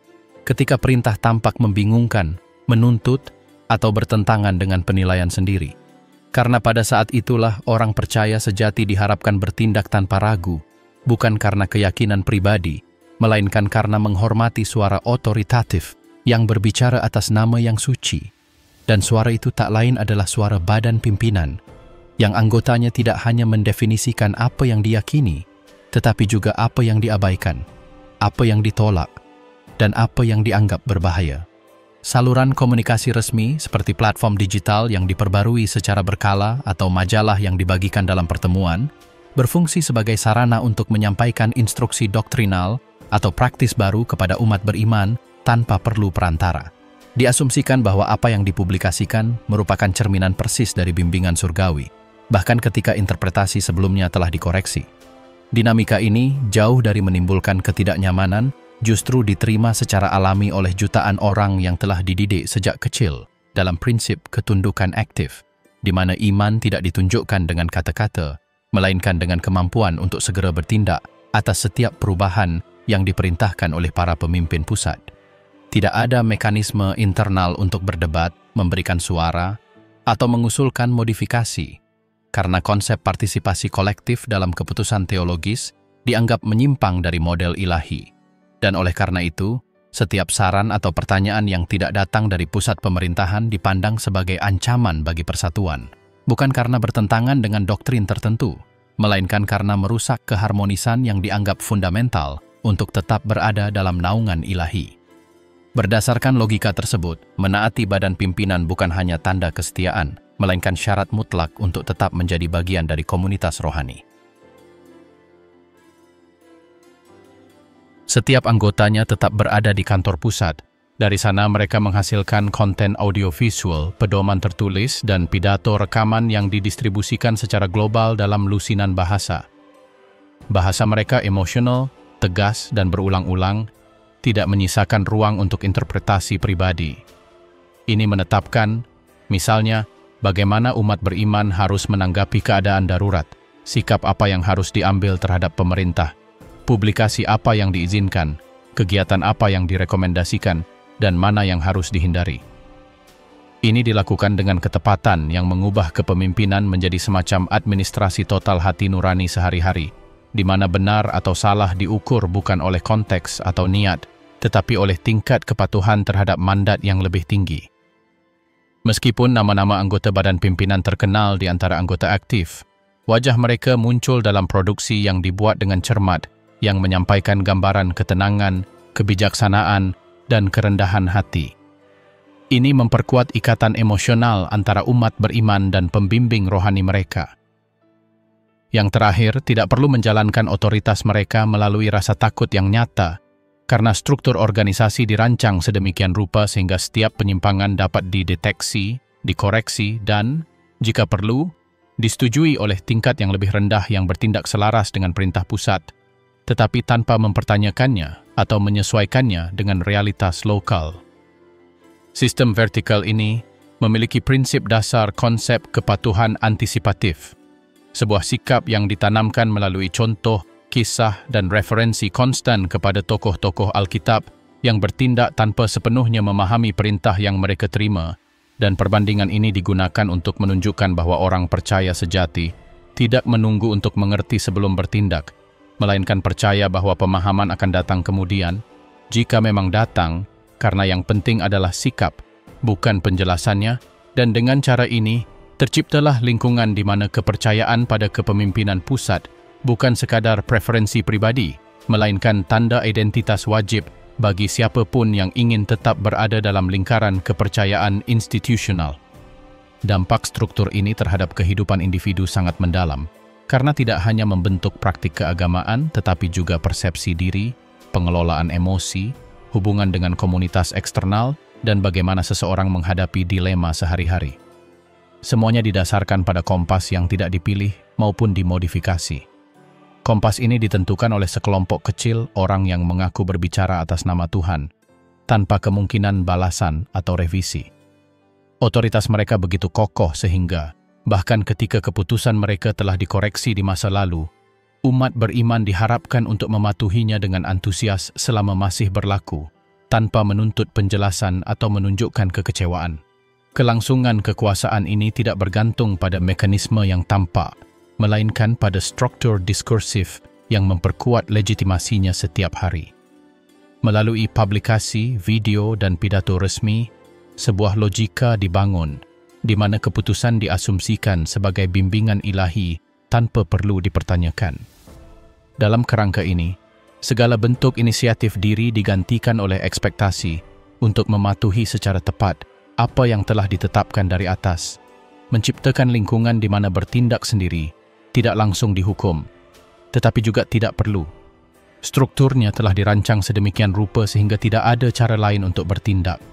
ketika perintah tampak membingungkan, menuntut, atau bertentangan dengan penilaian sendiri. Karena pada saat itulah orang percaya sejati diharapkan bertindak tanpa ragu, bukan karena keyakinan pribadi, melainkan karena menghormati suara otoritatif yang berbicara atas nama yang suci. Dan suara itu tak lain adalah suara badan pimpinan, yang anggotanya tidak hanya mendefinisikan apa yang diyakini, tetapi juga apa yang diabaikan, apa yang ditolak, dan apa yang dianggap berbahaya. Saluran komunikasi resmi seperti platform digital yang diperbarui secara berkala atau majalah yang dibagikan dalam pertemuan, berfungsi sebagai sarana untuk menyampaikan instruksi doktrinal atau praktis baru kepada umat beriman tanpa perlu perantara. Diasumsikan bahwa apa yang dipublikasikan merupakan cerminan persis dari bimbingan surgawi, bahkan ketika interpretasi sebelumnya telah dikoreksi. Dinamika ini, jauh dari menimbulkan ketidaknyamanan, justru diterima secara alami oleh jutaan orang yang telah dididik sejak kecil dalam prinsip ketundukan aktif, di mana iman tidak ditunjukkan dengan kata-kata, melainkan dengan kemampuan untuk segera bertindak atas setiap perubahan yang diperintahkan oleh para pemimpin pusat. Tidak ada mekanisme internal untuk berdebat, memberikan suara, atau mengusulkan modifikasi, karena konsep partisipasi kolektif dalam keputusan teologis dianggap menyimpang dari model ilahi. Dan oleh karena itu, setiap saran atau pertanyaan yang tidak datang dari pusat pemerintahan dipandang sebagai ancaman bagi persatuan, bukan karena bertentangan dengan doktrin tertentu, melainkan karena merusak keharmonisan yang dianggap fundamental untuk tetap berada dalam naungan ilahi. Berdasarkan logika tersebut, menaati badan pimpinan bukan hanya tanda kesetiaan, melainkan syarat mutlak untuk tetap menjadi bagian dari komunitas rohani. Setiap anggotanya tetap berada di kantor pusat. Dari sana mereka menghasilkan konten audiovisual, pedoman tertulis, dan pidato rekaman yang didistribusikan secara global dalam lusinan bahasa. Bahasa mereka emosional, tegas, dan berulang-ulang, tidak menyisakan ruang untuk interpretasi pribadi. Ini menetapkan, misalnya, bagaimana umat beriman harus menanggapi keadaan darurat, sikap apa yang harus diambil terhadap pemerintah, publikasi apa yang diizinkan, kegiatan apa yang direkomendasikan, dan mana yang harus dihindari. Ini dilakukan dengan ketepatan yang mengubah kepemimpinan menjadi semacam administrasi total hati nurani sehari-hari, di mana benar atau salah diukur bukan oleh konteks atau niat, tetapi oleh tingkat kepatuhan terhadap mandat yang lebih tinggi. Meskipun nama-nama anggota badan pimpinan terkenal di antara anggota aktif, wajah mereka muncul dalam produksi yang dibuat dengan cermat, yang menyampaikan gambaran ketenangan, kebijaksanaan, dan kerendahan hati. Ini memperkuat ikatan emosional antara umat beriman dan pembimbing rohani mereka. Yang terakhir, tidak perlu menjalankan otoritas mereka melalui rasa takut yang nyata, karena struktur organisasi dirancang sedemikian rupa sehingga setiap penyimpangan dapat dideteksi, dikoreksi, dan Jika perlu, disetujui oleh tingkat yang lebih rendah yang bertindak selaras dengan perintah pusat, tetapi tanpa mempertanyakannya atau menyesuaikannya dengan realitas lokal. Sistem vertikal ini memiliki prinsip dasar konsep kepatuhan antisipatif, sebuah sikap yang ditanamkan melalui contoh, kisah, dan referensi konstan kepada tokoh-tokoh Alkitab yang bertindak tanpa sepenuhnya memahami perintah yang mereka terima, dan perbandingan ini digunakan untuk menunjukkan bahwa orang percaya sejati tidak menunggu untuk mengerti sebelum bertindak, melainkan percaya bahwa pemahaman akan datang kemudian, jika memang datang, karena yang penting adalah sikap, bukan penjelasannya, dan dengan cara ini, terciptalah lingkungan di mana kepercayaan pada kepemimpinan pusat bukan sekadar preferensi pribadi, melainkan tanda identitas wajib bagi siapapun yang ingin tetap berada dalam lingkaran kepercayaan institusional. Dampak struktur ini terhadap kehidupan individu sangat mendalam, karena tidak hanya membentuk praktik keagamaan, tetapi juga persepsi diri, pengelolaan emosi, hubungan dengan komunitas eksternal, dan bagaimana seseorang menghadapi dilema sehari-hari. Semuanya didasarkan pada kompas yang tidak dipilih maupun dimodifikasi. Kompas ini ditentukan oleh sekelompok kecil orang yang mengaku berbicara atas nama Tuhan, tanpa kemungkinan balasan atau revisi. Otoritas mereka begitu kokoh sehingga, bahkan ketika keputusan mereka telah dikoreksi di masa lalu, umat beriman diharapkan untuk mematuhinya dengan antusias selama masih berlaku, tanpa menuntut penjelasan atau menunjukkan kekecewaan. Kelangsungan kekuasaan ini tidak bergantung pada mekanisme yang tampak, melainkan pada struktur diskursif yang memperkuat legitimasinya setiap hari. Melalui publikasi, video, dan pidato resmi, sebuah logika dibangun, di mana keputusan diasumsikan sebagai bimbingan ilahi tanpa perlu dipertanyakan. Dalam kerangka ini, segala bentuk inisiatif diri digantikan oleh ekspektasi untuk mematuhi secara tepat apa yang telah ditetapkan dari atas, menciptakan lingkungan di mana bertindak sendiri tidak langsung dihukum, tetapi juga tidak perlu. Strukturnya telah dirancang sedemikian rupa sehingga tidak ada cara lain untuk bertindak.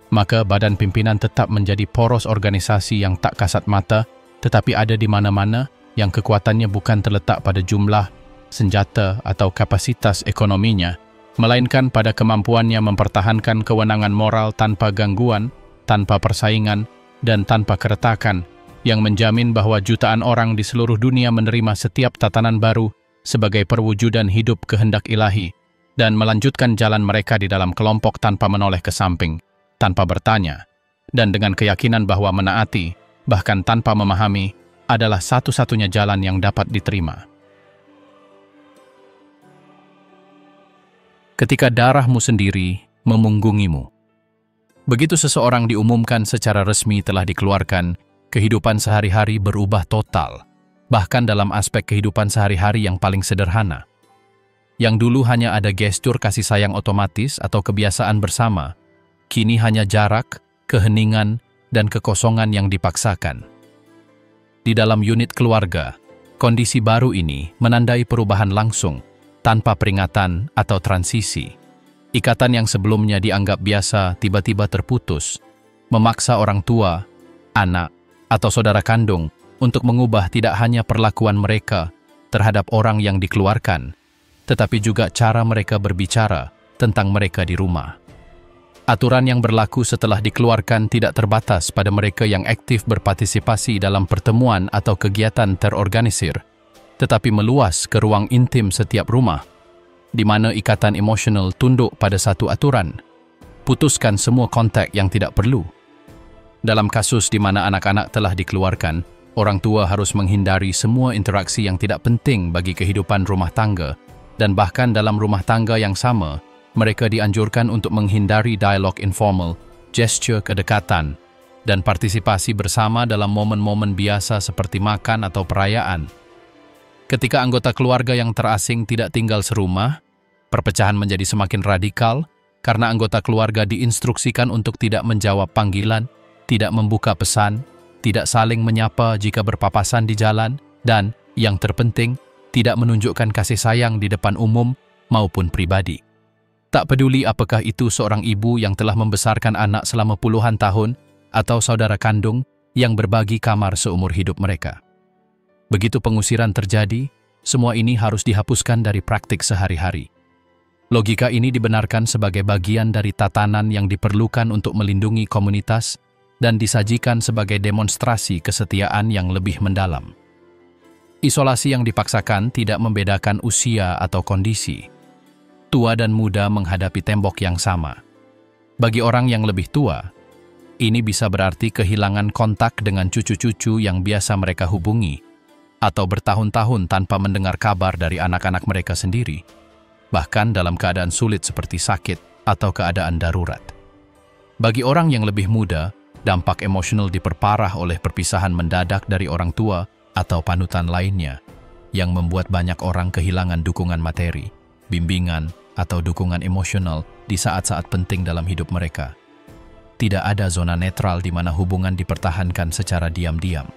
Maka badan pimpinan tetap menjadi poros organisasi yang tak kasat mata, tetapi ada di mana-mana yang kekuatannya bukan terletak pada jumlah, senjata atau kapasitas ekonominya, melainkan pada kemampuannya mempertahankan kewenangan moral tanpa gangguan, tanpa persaingan, dan tanpa keretakan, yang menjamin bahwa jutaan orang di seluruh dunia menerima setiap tatanan baru sebagai perwujudan hidup kehendak ilahi dan melanjutkan jalan mereka di dalam kelompok tanpa menoleh ke samping, tanpa bertanya, dan dengan keyakinan bahwa menaati, bahkan tanpa memahami, adalah satu-satunya jalan yang dapat diterima. Ketika darahmu sendiri memunggungimu. Begitu seseorang diumumkan secara resmi telah dikeluarkan, kehidupan sehari-hari berubah total, bahkan dalam aspek kehidupan sehari-hari yang paling sederhana. Yang dulu hanya ada gestur kasih sayang otomatis atau kebiasaan bersama, kini hanya jarak, keheningan, dan kekosongan yang dipaksakan. Di dalam unit keluarga, kondisi baru ini menandai perubahan langsung, tanpa peringatan atau transisi. Ikatan yang sebelumnya dianggap biasa tiba-tiba terputus, memaksa orang tua, anak, atau saudara kandung untuk mengubah tidak hanya perlakuan mereka terhadap orang yang dikeluarkan, tetapi juga cara mereka berbicara tentang mereka di rumah. Aturan yang berlaku setelah dikeluarkan tidak terbatas pada mereka yang aktif berpartisipasi dalam pertemuan atau kegiatan terorganisir, tetapi meluas ke ruang intim setiap rumah, di mana ikatan emosional tunduk pada satu aturan: putuskan semua kontak yang tidak perlu. Dalam kasus di mana anak-anak telah dikeluarkan, orang tua harus menghindari semua interaksi yang tidak penting bagi kehidupan rumah tangga, dan bahkan dalam rumah tangga yang sama, mereka dianjurkan untuk menghindari dialog informal, gesture kedekatan, dan partisipasi bersama dalam momen-momen biasa seperti makan atau perayaan. Ketika anggota keluarga yang terasing tidak tinggal serumah, perpecahan menjadi semakin radikal karena anggota keluarga diinstruksikan untuk tidak menjawab panggilan, tidak membuka pesan, tidak saling menyapa jika berpapasan di jalan, dan, yang terpenting, tidak menunjukkan kasih sayang di depan umum maupun pribadi. Tak peduli apakah itu seorang ibu yang telah membesarkan anak selama puluhan tahun, atau saudara kandung yang berbagi kamar seumur hidup mereka. Begitu pengusiran terjadi, semua ini harus dihapuskan dari praktik sehari-hari. Logika ini dibenarkan sebagai bagian dari tatanan yang diperlukan untuk melindungi komunitas dan disajikan sebagai demonstrasi kesetiaan yang lebih mendalam. Isolasi yang dipaksakan tidak membedakan usia atau kondisi. Tua dan muda menghadapi tembok yang sama. Bagi orang yang lebih tua, ini bisa berarti kehilangan kontak dengan cucu-cucu yang biasa mereka hubungi, atau bertahun-tahun tanpa mendengar kabar dari anak-anak mereka sendiri, bahkan dalam keadaan sulit seperti sakit atau keadaan darurat. Bagi orang yang lebih muda, dampak emosional diperparah oleh perpisahan mendadak dari orang tua atau panutan lainnya, yang membuat banyak orang kehilangan dukungan materi, bimbingan, atau dukungan emosional di saat-saat penting dalam hidup mereka. Tidak ada zona netral di mana hubungan dipertahankan secara diam-diam.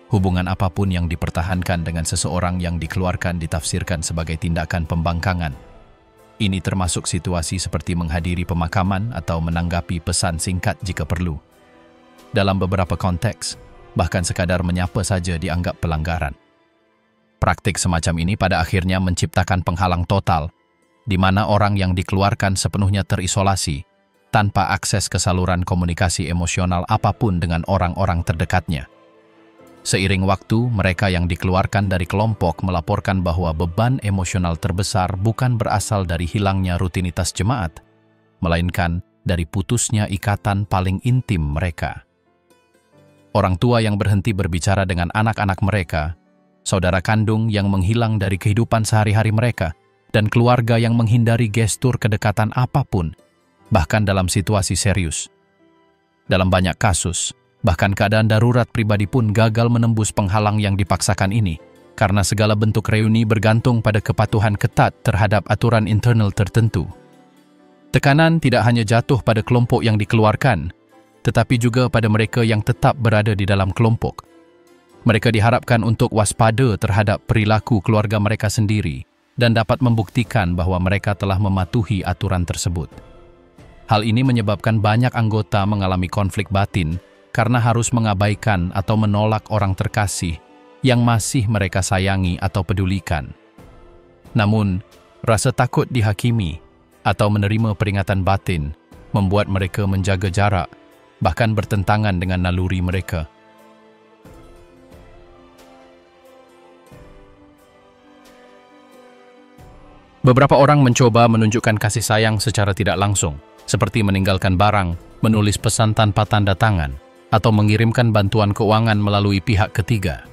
Hubungan apapun yang dipertahankan dengan seseorang yang dikeluarkan ditafsirkan sebagai tindakan pembangkangan. Ini termasuk situasi seperti menghadiri pemakaman atau menanggapi pesan singkat jika perlu. Dalam beberapa konteks, bahkan sekadar menyapa saja dianggap pelanggaran. Praktik semacam ini pada akhirnya menciptakan penghalang total, di mana orang yang dikeluarkan sepenuhnya terisolasi, tanpa akses ke saluran komunikasi emosional apapun dengan orang-orang terdekatnya. Seiring waktu, mereka yang dikeluarkan dari kelompok melaporkan bahwa beban emosional terbesar bukan berasal dari hilangnya rutinitas jemaat, melainkan dari putusnya ikatan paling intim mereka. Orang tua yang berhenti berbicara dengan anak-anak mereka, saudara kandung yang menghilang dari kehidupan sehari-hari mereka, dan keluarga yang menghindari gestur kedekatan apapun, bahkan dalam situasi serius. Dalam banyak kasus, bahkan keadaan darurat pribadi pun gagal menembus penghalang yang dipaksakan ini, karena segala bentuk reuni bergantung pada kepatuhan ketat terhadap aturan internal tertentu. Tekanan tidak hanya jatuh pada kelompok yang dikeluarkan, tetapi juga pada mereka yang tetap berada di dalam kelompok. Mereka diharapkan untuk waspada terhadap perilaku keluarga mereka sendiri dan dapat membuktikan bahwa mereka telah mematuhi aturan tersebut. Hal ini menyebabkan banyak anggota mengalami konflik batin karena harus mengabaikan atau menolak orang terkasih yang masih mereka sayangi atau pedulikan. Namun, rasa takut dihakimi atau menerima peringatan batin membuat mereka menjaga jarak, bahkan bertentangan dengan naluri mereka. Beberapa orang mencoba menunjukkan kasih sayang secara tidak langsung, seperti meninggalkan barang, menulis pesan tanpa tanda tangan, atau mengirimkan bantuan keuangan melalui pihak ketiga.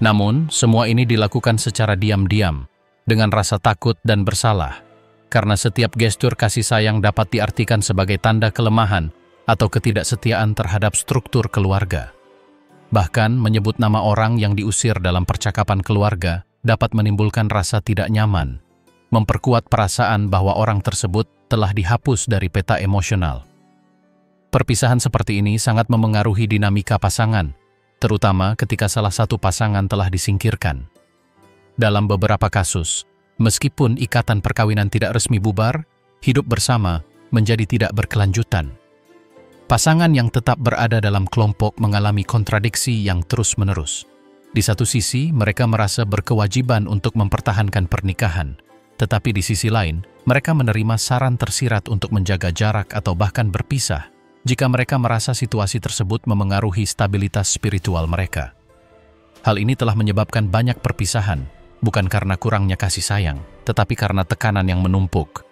Namun, semua ini dilakukan secara diam-diam, dengan rasa takut dan bersalah, karena setiap gestur kasih sayang dapat diartikan sebagai tanda kelemahan atau ketidaksetiaan terhadap struktur keluarga. Bahkan, menyebut nama orang yang diusir dalam percakapan keluarga dapat menimbulkan rasa tidak nyaman, memperkuat perasaan bahwa orang tersebut telah dihapus dari peta emosional. Perpisahan seperti ini sangat memengaruhi dinamika pasangan, terutama ketika salah satu pasangan telah disingkirkan. Dalam beberapa kasus, meskipun ikatan perkawinan tidak resmi bubar, hidup bersama menjadi tidak berkelanjutan. Pasangan yang tetap berada dalam kelompok mengalami kontradiksi yang terus-menerus. Di satu sisi, mereka merasa berkewajiban untuk mempertahankan pernikahan, tetapi di sisi lain, mereka menerima saran tersirat untuk menjaga jarak atau bahkan berpisah jika mereka merasa situasi tersebut memengaruhi stabilitas spiritual mereka. Hal ini telah menyebabkan banyak perpisahan, bukan karena kurangnya kasih sayang, tetapi karena tekanan yang menumpuk.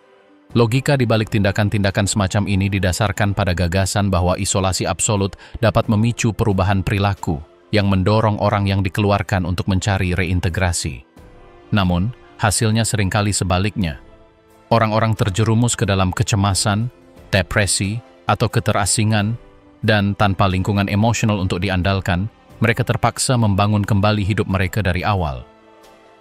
Logika di balik tindakan-tindakan semacam ini didasarkan pada gagasan bahwa isolasi absolut dapat memicu perubahan perilaku yang mendorong orang yang dikeluarkan untuk mencari reintegrasi. Namun, hasilnya seringkali sebaliknya. Orang-orang terjerumus ke dalam kecemasan, depresi, atau keterasingan, dan tanpa lingkungan emosional untuk diandalkan, mereka terpaksa membangun kembali hidup mereka dari awal.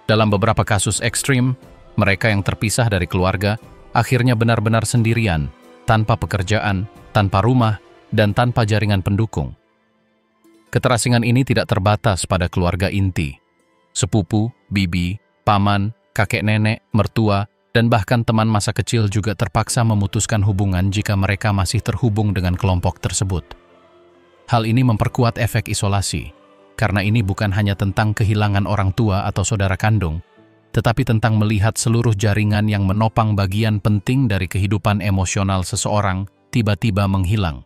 Dalam beberapa kasus ekstrim, mereka yang terpisah dari keluarga akhirnya benar-benar sendirian, tanpa pekerjaan, tanpa rumah, dan tanpa jaringan pendukung. Keterasingan ini tidak terbatas pada keluarga inti. Sepupu, bibi, paman, kakek nenek, mertua, dan bahkan teman masa kecil juga terpaksa memutuskan hubungan jika mereka masih terhubung dengan kelompok tersebut. Hal ini memperkuat efek isolasi, karena ini bukan hanya tentang kehilangan orang tua atau saudara kandung, tetapi tentang melihat seluruh jaringan yang menopang bagian penting dari kehidupan emosional seseorang tiba-tiba menghilang.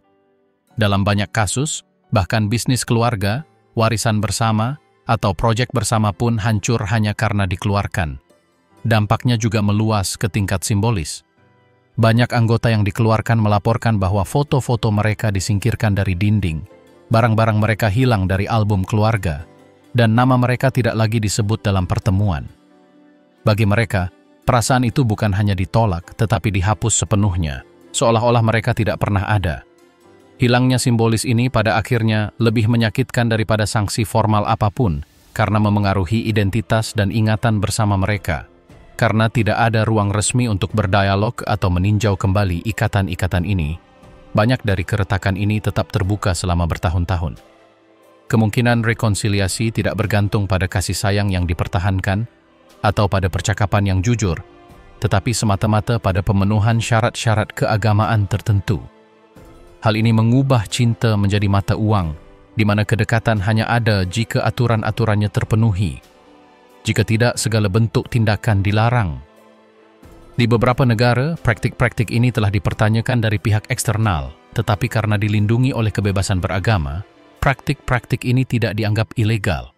Dalam banyak kasus, bahkan bisnis keluarga, warisan bersama, atau proyek bersama pun hancur hanya karena dikeluarkan. Dampaknya juga meluas ke tingkat simbolis. Banyak anggota yang dikeluarkan melaporkan bahwa foto-foto mereka disingkirkan dari dinding, barang-barang mereka hilang dari album keluarga, dan nama mereka tidak lagi disebut dalam pertemuan. Bagi mereka, perasaan itu bukan hanya ditolak, tetapi dihapus sepenuhnya, seolah-olah mereka tidak pernah ada. Hilangnya simbolis ini pada akhirnya lebih menyakitkan daripada sanksi formal apapun, karena memengaruhi identitas dan ingatan bersama mereka. Karena tidak ada ruang resmi untuk berdialog atau meninjau kembali ikatan-ikatan ini, banyak dari keretakan ini tetap terbuka selama bertahun-tahun. Kemungkinan rekonsiliasi tidak bergantung pada kasih sayang yang dipertahankan atau pada percakapan yang jujur, tetapi semata-mata pada pemenuhan syarat-syarat keagamaan tertentu. Hal ini mengubah cinta menjadi mata uang, di mana kedekatan hanya ada jika aturan-aturannya terpenuhi. Jika tidak, segala bentuk tindakan dilarang. Di beberapa negara, praktik-praktik ini telah dipertanyakan dari pihak eksternal, tetapi karena dilindungi oleh kebebasan beragama, praktik-praktik ini tidak dianggap ilegal.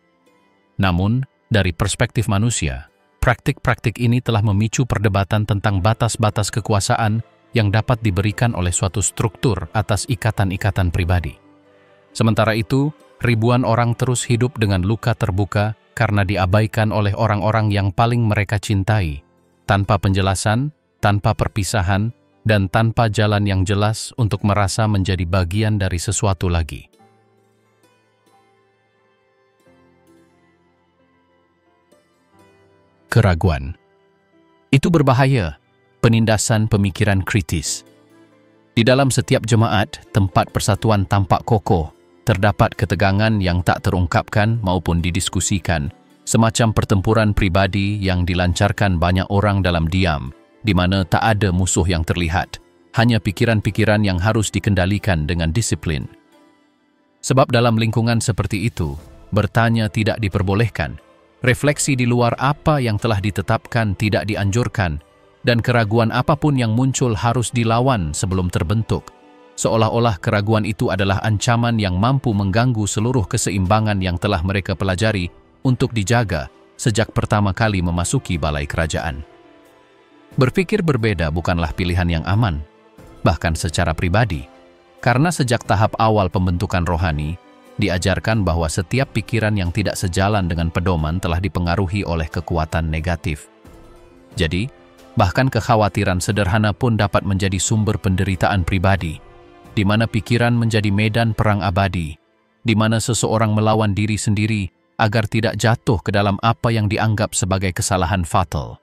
Namun, dari perspektif manusia, praktik-praktik ini telah memicu perdebatan tentang batas-batas kekuasaan yang dapat diberikan oleh suatu struktur atas ikatan-ikatan pribadi. Sementara itu, ribuan orang terus hidup dengan luka terbuka karena diabaikan oleh orang-orang yang paling mereka cintai, tanpa penjelasan, tanpa perpisahan, dan tanpa jalan yang jelas untuk merasa menjadi bagian dari sesuatu lagi. Keraguan. Itu berbahaya, penindasan pemikiran kritis. Di dalam setiap jemaat, tempat persatuan tampak kokoh, terdapat ketegangan yang tak terungkapkan maupun didiskusikan, semacam pertempuran pribadi yang dilancarkan banyak orang dalam diam, di mana tak ada musuh yang terlihat, hanya pikiran-pikiran yang harus dikendalikan dengan disiplin. Sebab dalam lingkungan seperti itu, bertanya tidak diperbolehkan, refleksi di luar apa yang telah ditetapkan tidak dianjurkan, dan keraguan apapun yang muncul harus dilawan sebelum terbentuk, seolah-olah keraguan itu adalah ancaman yang mampu mengganggu seluruh keseimbangan yang telah mereka pelajari untuk dijaga sejak pertama kali memasuki balai kerajaan. Berpikir berbeda bukanlah pilihan yang aman, bahkan secara pribadi, karena sejak tahap awal pembentukan rohani, diajarkan bahwa setiap pikiran yang tidak sejalan dengan pedoman telah dipengaruhi oleh kekuatan negatif. Jadi, bahkan kekhawatiran sederhana pun dapat menjadi sumber penderitaan pribadi, di mana pikiran menjadi medan perang abadi, di mana seseorang melawan diri sendiri agar tidak jatuh ke dalam apa yang dianggap sebagai kesalahan fatal.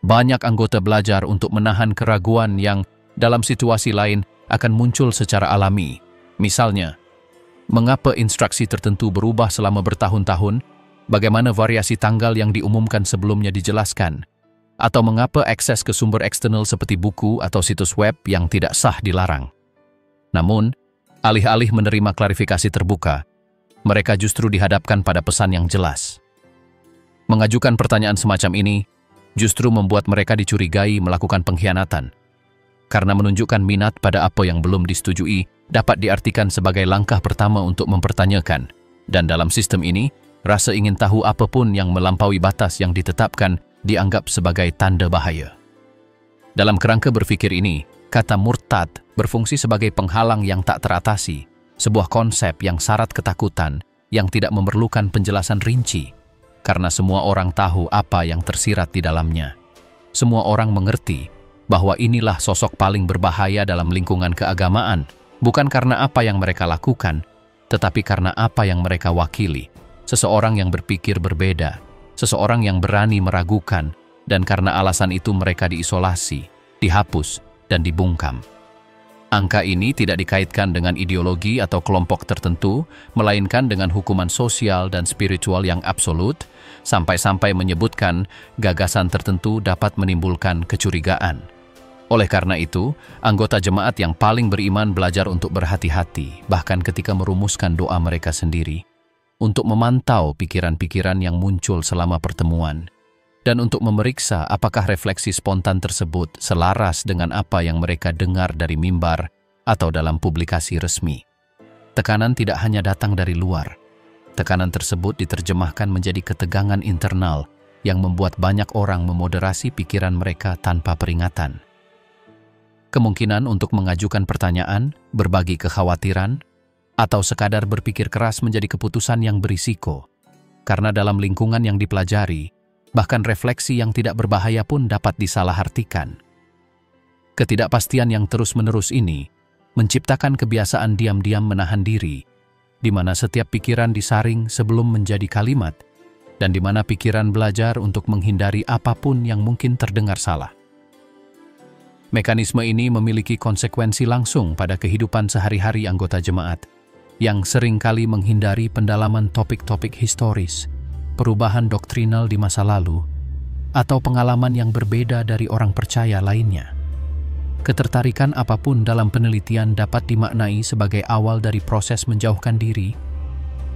Banyak anggota belajar untuk menahan keraguan yang dalam situasi lain akan muncul secara alami. Misalnya, mengapa instruksi tertentu berubah selama bertahun-tahun, bagaimana variasi tanggal yang diumumkan sebelumnya dijelaskan, atau mengapa akses ke sumber eksternal seperti buku atau situs web yang tidak sah dilarang. Namun, alih-alih menerima klarifikasi terbuka, mereka justru dihadapkan pada pesan yang jelas. Mengajukan pertanyaan semacam ini justru membuat mereka dicurigai melakukan pengkhianatan, karena menunjukkan minat pada apa yang belum disetujui dapat diartikan sebagai langkah pertama untuk mempertanyakan, dan dalam sistem ini, rasa ingin tahu apapun yang melampaui batas yang ditetapkan dianggap sebagai tanda bahaya. Dalam kerangka berpikir ini, kata murtad berfungsi sebagai penghalang yang tak teratasi, sebuah konsep yang syarat ketakutan yang tidak memerlukan penjelasan rinci, karena semua orang tahu apa yang tersirat di dalamnya. Semua orang mengerti bahwa inilah sosok paling berbahaya dalam lingkungan keagamaan, bukan karena apa yang mereka lakukan, tetapi karena apa yang mereka wakili. Seseorang yang berpikir berbeda, seseorang yang berani meragukan, dan karena alasan itu mereka diisolasi, dihapus, dan dibungkam. Angka ini tidak dikaitkan dengan ideologi atau kelompok tertentu, melainkan dengan hukuman sosial dan spiritual yang absolut, sampai-sampai menyebutkan gagasan tertentu dapat menimbulkan kecurigaan. Oleh karena itu, anggota jemaat yang paling beriman belajar untuk berhati-hati, bahkan ketika merumuskan doa mereka sendiri, untuk memantau pikiran-pikiran yang muncul selama pertemuan, dan untuk memeriksa apakah refleksi spontan tersebut selaras dengan apa yang mereka dengar dari mimbar atau dalam publikasi resmi. Tekanan tidak hanya datang dari luar. Tekanan tersebut diterjemahkan menjadi ketegangan internal yang membuat banyak orang memoderasi pikiran mereka tanpa peringatan. Kemungkinan untuk mengajukan pertanyaan, berbagi kekhawatiran, atau sekadar berpikir keras menjadi keputusan yang berisiko. Karena dalam lingkungan yang dipelajari, bahkan refleksi yang tidak berbahaya pun dapat disalahartikan. Ketidakpastian yang terus-menerus ini menciptakan kebiasaan diam-diam menahan diri, di mana setiap pikiran disaring sebelum menjadi kalimat, dan di mana pikiran belajar untuk menghindari apapun yang mungkin terdengar salah. Mekanisme ini memiliki konsekuensi langsung pada kehidupan sehari-hari anggota jemaat, yang seringkali menghindari pendalaman topik-topik historis, perubahan doktrinal di masa lalu, atau pengalaman yang berbeda dari orang percaya lainnya. Ketertarikan apapun dalam penelitian dapat dimaknai sebagai awal dari proses menjauhkan diri,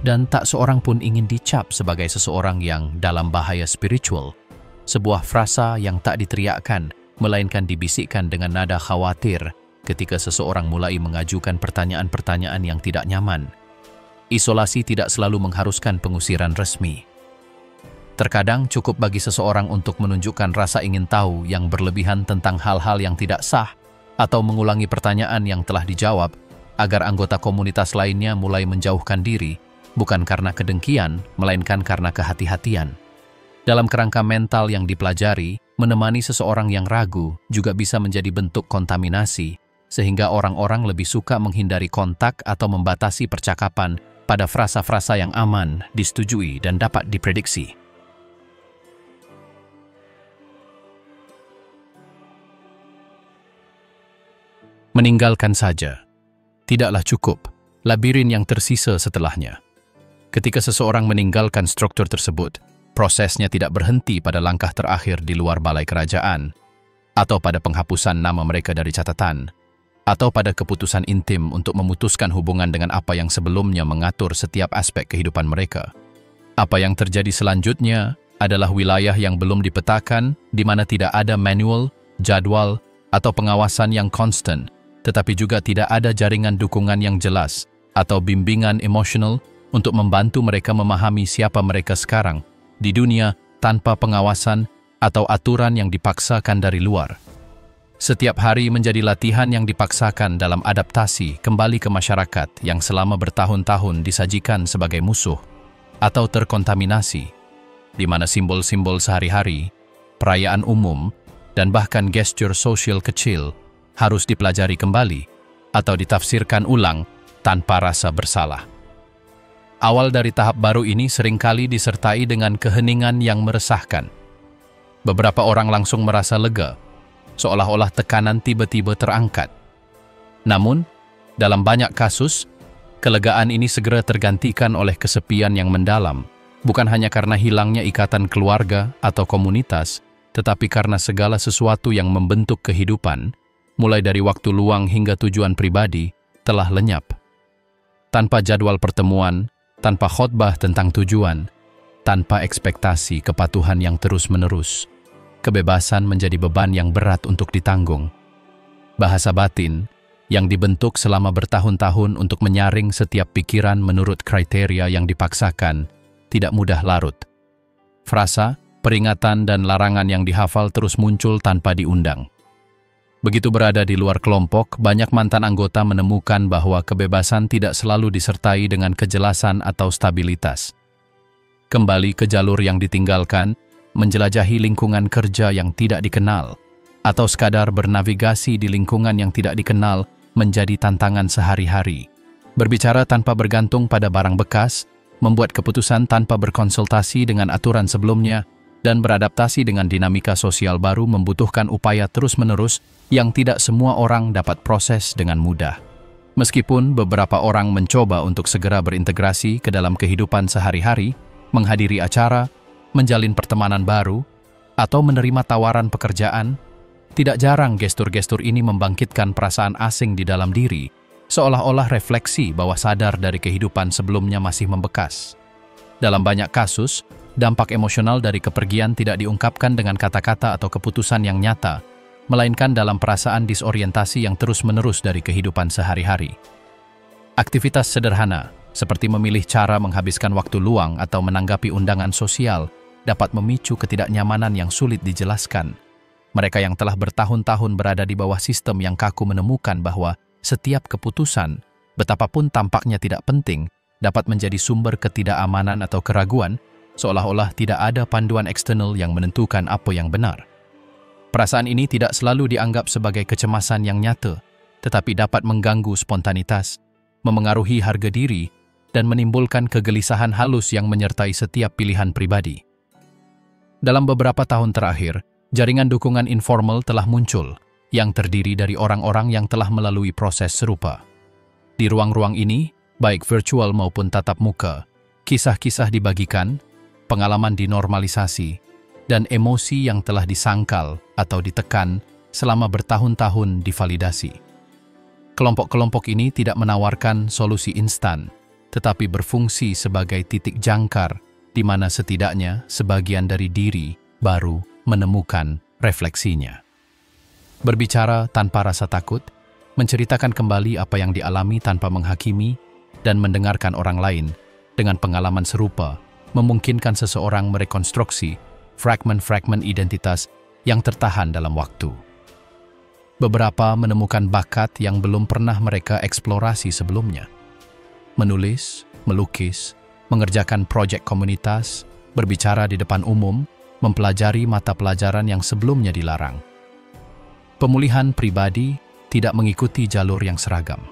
dan tak seorang pun ingin dicap sebagai seseorang yang dalam bahaya spiritual, sebuah frasa yang tak diteriakkan, melainkan dibisikkan dengan nada khawatir ketika seseorang mulai mengajukan pertanyaan-pertanyaan yang tidak nyaman. Isolasi tidak selalu mengharuskan pengusiran resmi. Terkadang cukup bagi seseorang untuk menunjukkan rasa ingin tahu yang berlebihan tentang hal-hal yang tidak sah atau mengulangi pertanyaan yang telah dijawab agar anggota komunitas lainnya mulai menjauhkan diri, bukan karena kedengkian, melainkan karena kehati-hatian. Dalam kerangka mental yang dipelajari, menemani seseorang yang ragu juga bisa menjadi bentuk kontaminasi, sehingga orang-orang lebih suka menghindari kontak atau membatasi percakapan pada frasa-frasa yang aman, disetujui, dan dapat diprediksi. Meninggalkan saja. Tidaklah cukup, labirin yang tersisa setelahnya. Ketika seseorang meninggalkan struktur tersebut, prosesnya tidak berhenti pada langkah terakhir di luar balai kerajaan, atau pada penghapusan nama mereka dari catatan, atau pada keputusan intim untuk memutuskan hubungan dengan apa yang sebelumnya mengatur setiap aspek kehidupan mereka. Apa yang terjadi selanjutnya adalah wilayah yang belum dipetakan, di mana tidak ada manual, jadwal, atau pengawasan yang konstan, tetapi juga tidak ada jaringan dukungan yang jelas atau bimbingan emosional untuk membantu mereka memahami siapa mereka sekarang di dunia tanpa pengawasan atau aturan yang dipaksakan dari luar. Setiap hari menjadi latihan yang dipaksakan dalam adaptasi kembali ke masyarakat yang selama bertahun-tahun disajikan sebagai musuh atau terkontaminasi, di mana simbol-simbol sehari-hari, perayaan umum, dan bahkan gestur sosial kecil harus dipelajari kembali atau ditafsirkan ulang tanpa rasa bersalah. Awal dari tahap baru ini seringkali disertai dengan keheningan yang meresahkan. Beberapa orang langsung merasa lega, seolah-olah tekanan tiba-tiba terangkat. Namun, dalam banyak kasus, kelegaan ini segera tergantikan oleh kesepian yang mendalam, bukan hanya karena hilangnya ikatan keluarga atau komunitas, tetapi karena segala sesuatu yang membentuk kehidupan, mulai dari waktu luang hingga tujuan pribadi, telah lenyap. Tanpa jadwal pertemuan, tanpa khotbah tentang tujuan, tanpa ekspektasi kepatuhan yang terus-menerus, kebebasan menjadi beban yang berat untuk ditanggung. Bahasa batin, yang dibentuk selama bertahun-tahun untuk menyaring setiap pikiran menurut kriteria yang dipaksakan, tidak mudah larut. Frasa, peringatan, dan larangan yang dihafal terus muncul tanpa diundang. Begitu berada di luar kelompok, banyak mantan anggota menemukan bahwa kebebasan tidak selalu disertai dengan kejelasan atau stabilitas. Kembali ke jalur yang ditinggalkan, menjelajahi lingkungan kerja yang tidak dikenal, atau sekadar bernavigasi di lingkungan yang tidak dikenal menjadi tantangan sehari-hari. Berbicara tanpa bergantung pada barang bekas, membuat keputusan tanpa berkonsultasi dengan aturan sebelumnya, dan beradaptasi dengan dinamika sosial baru membutuhkan upaya terus-menerus yang tidak semua orang dapat proses dengan mudah. Meskipun beberapa orang mencoba untuk segera berintegrasi ke dalam kehidupan sehari-hari, menghadiri acara, menjalin pertemanan baru, atau menerima tawaran pekerjaan, Tidak jarang gestur-gestur ini membangkitkan perasaan asing di dalam diri, seolah-olah refleksi bawah sadar dari kehidupan sebelumnya masih membekas. Dalam banyak kasus, dampak emosional dari kepergian tidak diungkapkan dengan kata-kata atau keputusan yang nyata, melainkan dalam perasaan disorientasi yang terus-menerus dari kehidupan sehari-hari. Aktivitas sederhana, seperti memilih cara menghabiskan waktu luang atau menanggapi undangan sosial, dapat memicu ketidaknyamanan yang sulit dijelaskan. Mereka yang telah bertahun-tahun berada di bawah sistem yang kaku menemukan bahwa setiap keputusan, betapapun tampaknya tidak penting, dapat menjadi sumber ketidakamanan atau keraguan, seolah-olah tidak ada panduan eksternal yang menentukan apa yang benar. Perasaan ini tidak selalu dianggap sebagai kecemasan yang nyata, tetapi dapat mengganggu spontanitas, memengaruhi harga diri, dan menimbulkan kegelisahan halus yang menyertai setiap pilihan pribadi. Dalam beberapa tahun terakhir, jaringan dukungan informal telah muncul, yang terdiri dari orang-orang yang telah melalui proses serupa. Di ruang-ruang ini, baik virtual maupun tatap muka, kisah-kisah dibagikan, pengalaman dinormalisasi, dan emosi yang telah disangkal atau ditekan selama bertahun-tahun divalidasi. Kelompok-kelompok ini tidak menawarkan solusi instan, tetapi berfungsi sebagai titik jangkar di mana setidaknya sebagian dari diri baru menemukan refleksinya. Berbicara tanpa rasa takut, menceritakan kembali apa yang dialami tanpa menghakimi, dan mendengarkan orang lain dengan pengalaman serupa, memungkinkan seseorang merekonstruksi fragmen-fragmen identitas yang tertahan dalam waktu. Beberapa menemukan bakat yang belum pernah mereka eksplorasi sebelumnya. Menulis, melukis, mengerjakan proyek komunitas, berbicara di depan umum, mempelajari mata pelajaran yang sebelumnya dilarang. Pemulihan pribadi tidak mengikuti jalur yang seragam.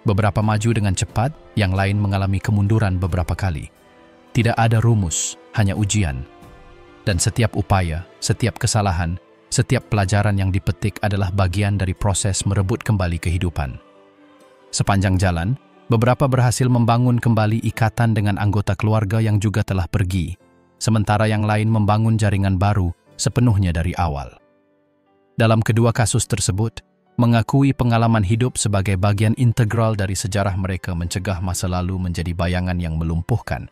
Beberapa maju dengan cepat, yang lain mengalami kemunduran beberapa kali. Tidak ada rumus, hanya ujian. Dan setiap upaya, setiap kesalahan, setiap pelajaran yang dipetik adalah bagian dari proses merebut kembali kehidupan. Sepanjang jalan, beberapa berhasil membangun kembali ikatan dengan anggota keluarga yang juga telah pergi, sementara yang lain membangun jaringan baru sepenuhnya dari awal. Dalam kedua kasus tersebut, mengakui pengalaman hidup sebagai bagian integral dari sejarah mereka mencegah masa lalu menjadi bayangan yang melumpuhkan.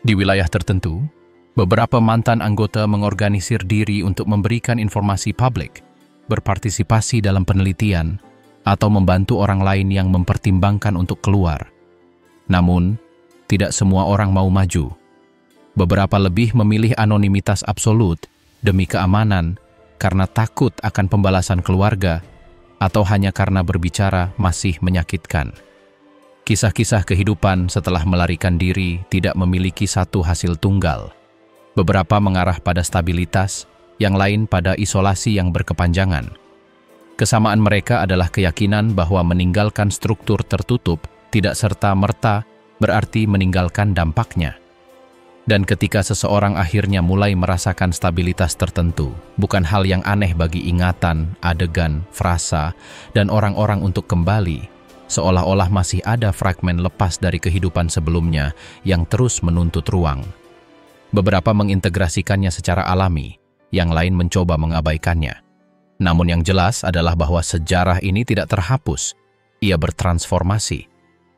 Di wilayah tertentu, beberapa mantan anggota mengorganisir diri untuk memberikan informasi publik, berpartisipasi dalam penelitian, atau membantu orang lain yang mempertimbangkan untuk keluar. Namun, tidak semua orang mau maju. Beberapa lebih memilih anonimitas absolut demi keamanan karena takut akan pembalasan keluarga atau hanya karena berbicara masih menyakitkan. Kisah-kisah kehidupan setelah melarikan diri tidak memiliki satu hasil tunggal. Beberapa mengarah pada stabilitas, yang lain pada isolasi yang berkepanjangan. Kesamaan mereka adalah keyakinan bahwa meninggalkan struktur tertutup tidak serta-merta berarti meninggalkan dampaknya. Dan ketika seseorang akhirnya mulai merasakan stabilitas tertentu, bukan hal yang aneh bagi ingatan, adegan, frasa, dan orang-orang untuk kembali, seolah-olah masih ada fragmen lepas dari kehidupan sebelumnya yang terus menuntut ruang. Beberapa mengintegrasikannya secara alami, yang lain mencoba mengabaikannya. Namun yang jelas adalah bahwa sejarah ini tidak terhapus, ia bertransformasi,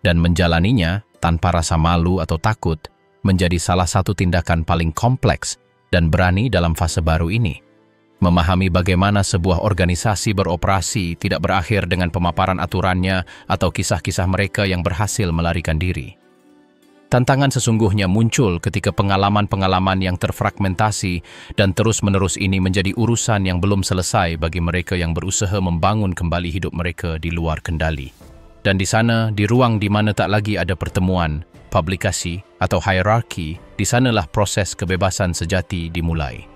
dan menjalaninya tanpa rasa malu atau takut menjadi salah satu tindakan paling kompleks dan berani dalam fase baru ini. Memahami bagaimana sebuah organisasi beroperasi tidak berakhir dengan pemaparan aturannya atau kisah-kisah mereka yang berhasil melarikan diri. Tantangan sesungguhnya muncul ketika pengalaman-pengalaman yang terfragmentasi dan terus-menerus ini menjadi urusan yang belum selesai bagi mereka yang berusaha membangun kembali hidup mereka di luar kendali. Dan di sana, di ruang di mana tak lagi ada pertemuan, publikasi, atau hierarki, di sanalah proses kebebasan sejati dimulai.